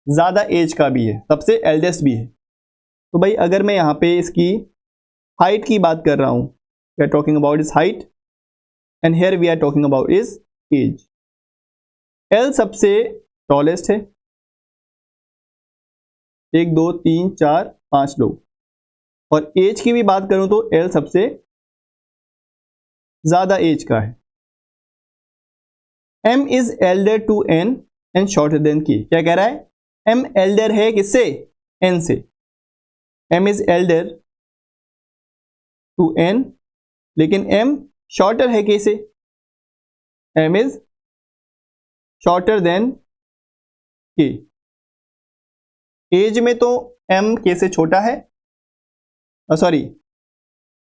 ज्यादा एज का भी है, सबसे एल्डेस्ट भी है। तो भाई अगर मैं यहाँ पे इसकी हाइट की बात कर रहा हूं, we are talking about is height and here we are talking about is age. L सबसे टॉलेस्ट है, 1 2 3 4 5 लोग, और एज की भी बात करूं तो एल सबसे ज्यादा एज का है। M is elder to N and shorter than K, क्या कह रहा है, एम एल्डर है किससे, एन से। M is elder to N, लेकिन एम शॉर्टर है के से, M is shorter than K. Age में तो एम के से छोटा है, सॉरी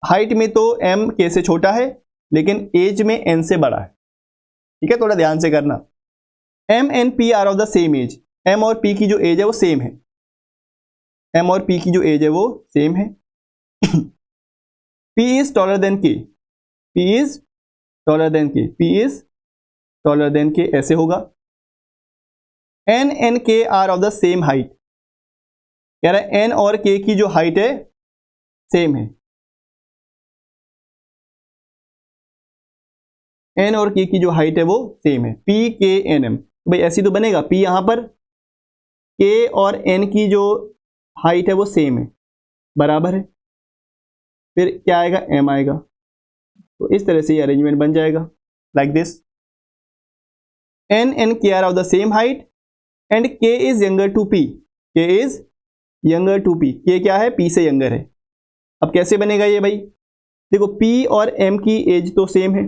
हाइट में तो एम के से छोटा है, लेकिन एज में एन से बड़ा है, ठीक है, थोड़ा ध्यान से करना। M and P are of the same age, M और पी की जो एज है वो सेम है, एम और पी की जो एज है वो सेम है। P is taller than K, P is taller than K, P is taller than K, ऐसे होगा। N and K are of the same height, कह रहा है एन और के की जो हाइट है सेम है। एन और के की जो हाइट है वो सेम है, पी के एन एम। भाई ऐसी तो बनेगा, पी यहाँ पर, के और एन की जो हाइट है वो सेम है, बराबर है, फिर क्या आएगा, एम आएगा। तो इस तरह से ये अरेंजमेंट बन जाएगा like this, N and K are of the same height and K is younger to P, K is younger to P, K क्या है, पी से यंगर है। अब कैसे बनेगा ये भाई, देखो पी और एम की एज तो सेम है,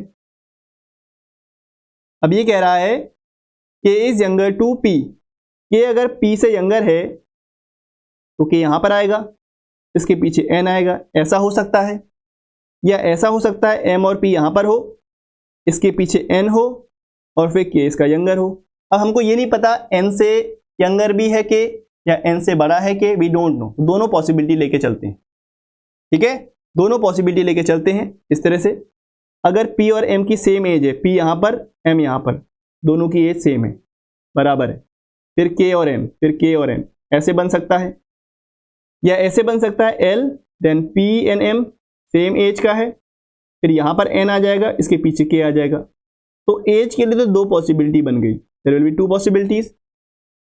अब ये कह रहा है के इज यंगर टू पी, के अगर पी से यंगर है तो के यहां पर आएगा, इसके पीछे एन आएगा। ऐसा हो सकता है या ऐसा हो सकता है एम और पी यहां पर हो, इसके पीछे एन हो और फिर के इसका यंगर हो। अब हमको ये नहीं पता एन से यंगर भी है के या एन से बड़ा है के, वी डोंट नो। दोनों पॉसिबिलिटी लेके चलते हैं, ठीक है, दोनों पॉसिबिलिटी लेके चलते हैं इस तरह से। अगर पी और एम की सेम एज है, पी यहां पर एम यहां पर, दोनों की एज सेम है, बराबर है, फिर के और एम, फिर के और एम, ऐसे बन सकता है या ऐसे बन सकता है, L then P and M same age का है, फिर यहां पर एन आ जाएगा, इसके पीछे के आ जाएगा। तो एज के लिए तो दो पॉसिबिलिटी बन गई, there will be two possibilities.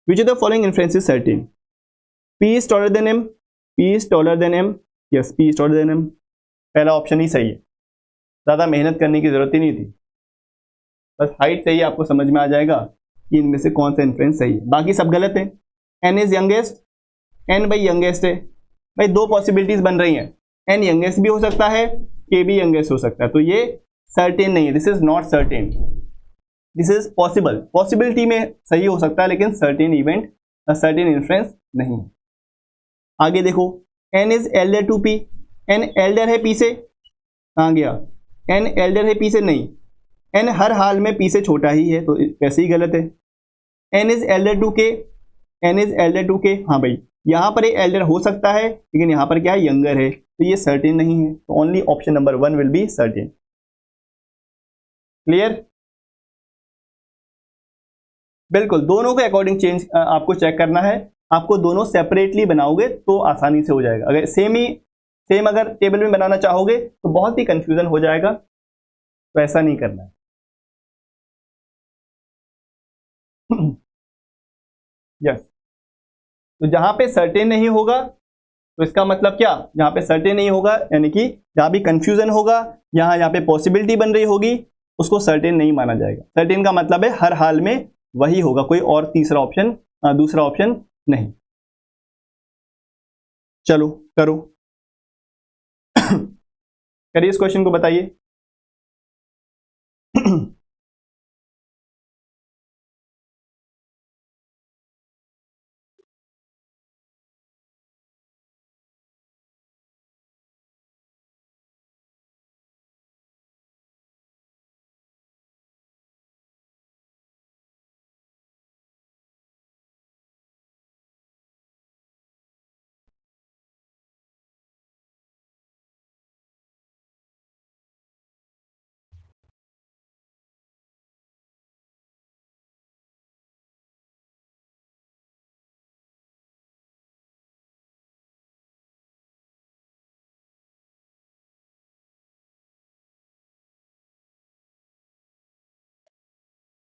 Which of the following influence is certain, P is taller than M, P is taller than M, yes P is taller than M, पहला ऑप्शन ही सही है, ज़्यादा मेहनत करने की जरूरत ही नहीं थी, बस हाइट सही है, आपको समझ में आ जाएगा कि इनमें से कौन सा इन्फ्लुएंस सही है, बाकी सब गलत है। एन इज यंगेस्ट, एन भाई यंगेस्ट है, भाई दो पॉसिबिलिटीज बन रही हैं, एन यंगेस्ट भी हो सकता है, के भी यंगेस्ट हो सकता है, तो ये सर्टेन नहीं है, this is not certain, this is possible, possibility में सही हो सकता है लेकिन सर्टेन इवेंट सर्टेन इन्फ्लुएंस नहीं है। आगे देखो, N is elder to P, N elder है पी से, कहाँ गया, एन एल्डर है पी से, नहीं, एन हर हाल में पी से छोटा ही है, तो वैसे ही गलत है। एन इज एल्डर टू के, एन इज एल्डर टू के, हाँ भाई यहां पर एल्डर हो सकता है लेकिन यहां पर क्या है, यंगर है, तो ये सर्टेन नहीं है, तो only option number 1 will be certain. Clear, बिल्कुल दोनों के अकॉर्डिंग चेंज आपको चेक करना है, आपको दोनों सेपरेटली बनाओगे तो आसानी से हो जाएगा, अगर सेम अगर टेबल में बनाना चाहोगे तो बहुत ही कंफ्यूजन हो जाएगा, तो ऐसा नहीं करना है। यस, तो जहां पे सर्टेन नहीं होगा तो इसका मतलब क्या, जहां पे सर्टेन नहीं होगा यानी कि जहां भी कंफ्यूजन होगा, यहाँ पे पॉसिबिलिटी बन रही होगी, उसको सर्टेन नहीं माना जाएगा। सर्टेन का मतलब है हर हाल में वही होगा, कोई और तीसरा ऑप्शन दूसरा ऑप्शन नहीं। चलो करो करिए इस क्वेश्चन को, बताइए।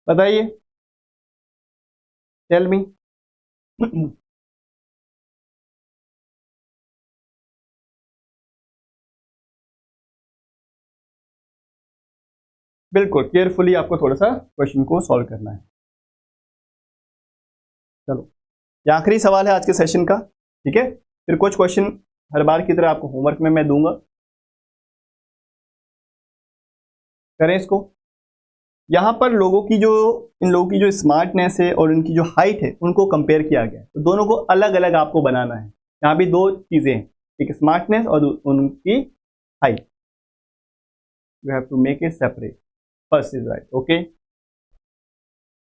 बताइए, टेल मी। बिल्कुल केयरफुली आपको थोड़ा सा क्वेश्चन को सॉल्व करना है। चलो ये आखिरी सवाल है आज के सेशन का, ठीक है, फिर कुछ क्वेश्चन हर बार की तरह आपको होमवर्क में मैं दूंगा, करें इसको। यहां पर इन लोगों की जो स्मार्टनेस है और इनकी जो हाइट है उनको कंपेयर किया गया है, तो दोनों को अलग अलग आपको बनाना है। यहाँ भी दो चीजें हैं, एक स्मार्टनेस और उनकी height, you have to make it separate, first is right, okay,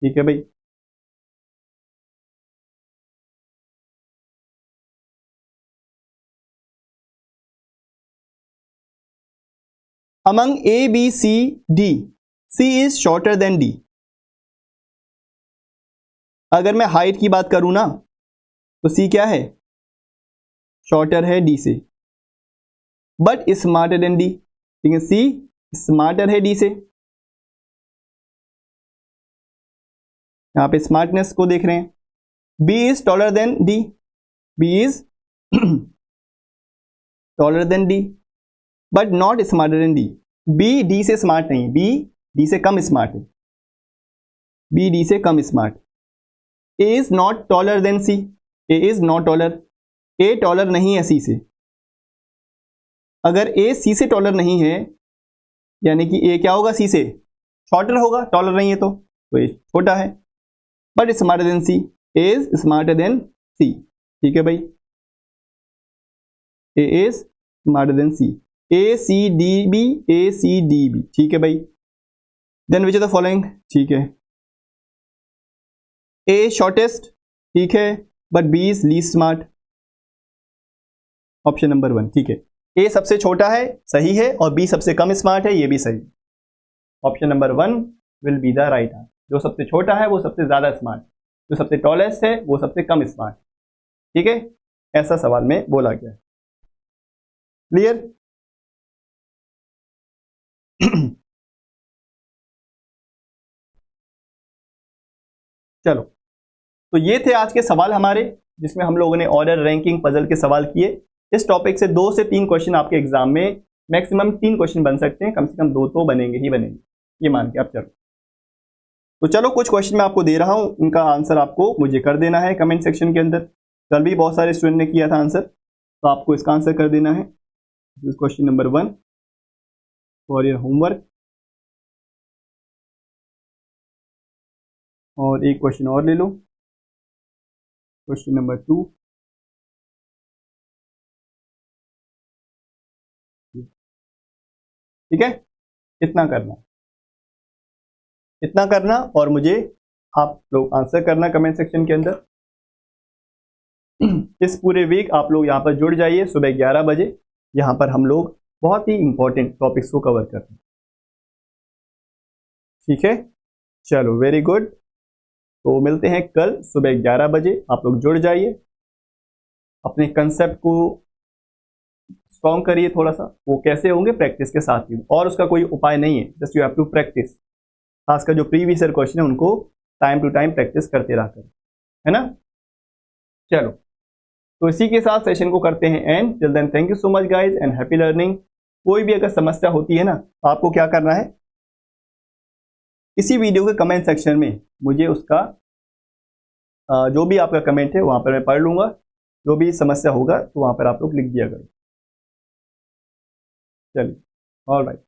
ठीक है भाई। Among A, B, C, D, C is shorter than D। अगर मैं हाइट की बात करूं ना तो C क्या है, शॉर्टर है D से, बट स्मार्टर देन D, ठीक है, C स्मार्टर है D से, यहाँ पे स्मार्टनेस को देख रहे हैं, B is taller than D, B is taller than D but not smarter than D. B D से स्मार्ट नहीं, बी डी से कम स्मार्ट है, बी डी से कम smart. A is not taller than C, A is not taller, A taller नहीं है सी से। अगर ए सी से टॉलर नहीं है यानी कि ए क्या होगा, सी से शॉर्टर होगा, टॉलर नहीं है तो ये छोटा है। But smarter than C, A is smarter than C, ठीक है भाई, A is smarter than C, A C D B, A C D B, ठीक है भाई। Then which are the following, ठीक है, ए शॉर्टेस्ट, ठीक है, but B is least smart, option number 1, ठीक है। ए सबसे छोटा है, सही है, और बी सबसे कम स्मार्ट है, ये भी सही। Option number 1 will be the right answer. जो सबसे छोटा है वो सबसे ज्यादा स्मार्ट, जो सबसे टॉलेस्ट है वो सबसे कम स्मार्ट, ठीक है, ऐसा सवाल में बोला गया है। क्लियर? चलो, तो ये थे आज के सवाल हमारे, जिसमें हम लोगों ने ऑर्डर, रैंकिंग, पजल के सवाल किए। इस टॉपिक से 2 से 3 क्वेश्चन आपके एग्जाम में, मैक्सिमम 3 क्वेश्चन बन सकते हैं, कम से कम 2 तो बनेंगे ही बनेंगे, ये मान के आप चलो। तो चलो, कुछ क्वेश्चन मैं आपको दे रहा हूं, उनका आंसर आपको मुझे कर देना है कमेंट सेक्शन के अंदर। कल भी बहुत सारे स्टूडेंट ने किया था आंसर, तो आपको इसका आंसर कर देना है। Question number 1 for your homework. और एक क्वेश्चन और ले लो, क्वेश्चन नंबर 2। ठीक है, इतना करना, इतना करना, और मुझे आप लोग आंसर करना कमेंट सेक्शन के अंदर। इस पूरे वीक आप लोग यहाँ पर जुड़ जाइए सुबह 11 बजे। यहाँ पर हम लोग बहुत ही इंपॉर्टेंट टॉपिक्स को कवर करते हैं, ठीक है। चलो, वेरी गुड। तो मिलते हैं कल सुबह 11 बजे। आप लोग जुड़ जाइए, अपने कंसेप्ट को स्ट्रॉन्ग करिए थोड़ा सा। वो कैसे होंगे? प्रैक्टिस के साथ ही, और उसका कोई उपाय नहीं है, just you have to practice. खासकर जो प्रीवियस ईयर क्वेश्चन है उनको टाइम टू टाइम प्रैक्टिस करते रहकर, है ना। चलो, तो इसी के साथ सेशन को करते हैं end. Till then, thank you so much guys and happy learning. कोई भी अगर समस्या होती है ना, तो आपको क्या करना है, इसी वीडियो के कमेंट सेक्शन में मुझे उसका जो भी आपका कमेंट है वहां पर मैं पढ़ लूंगा। जो भी समस्या होगा तो वहां पर आप लोग लिख दिया करें। चलिए, ऑलराइट।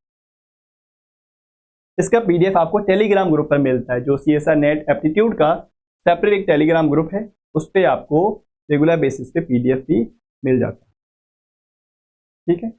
इसका पीडीएफ आपको टेलीग्राम ग्रुप पर मिलता है, जो CSR नेट एप्टीट्यूड का सेपरेट एक टेलीग्राम ग्रुप है, उस पर आपको रेगुलर बेसिस पे पीडीएफ भी मिल जाता है, ठीक है।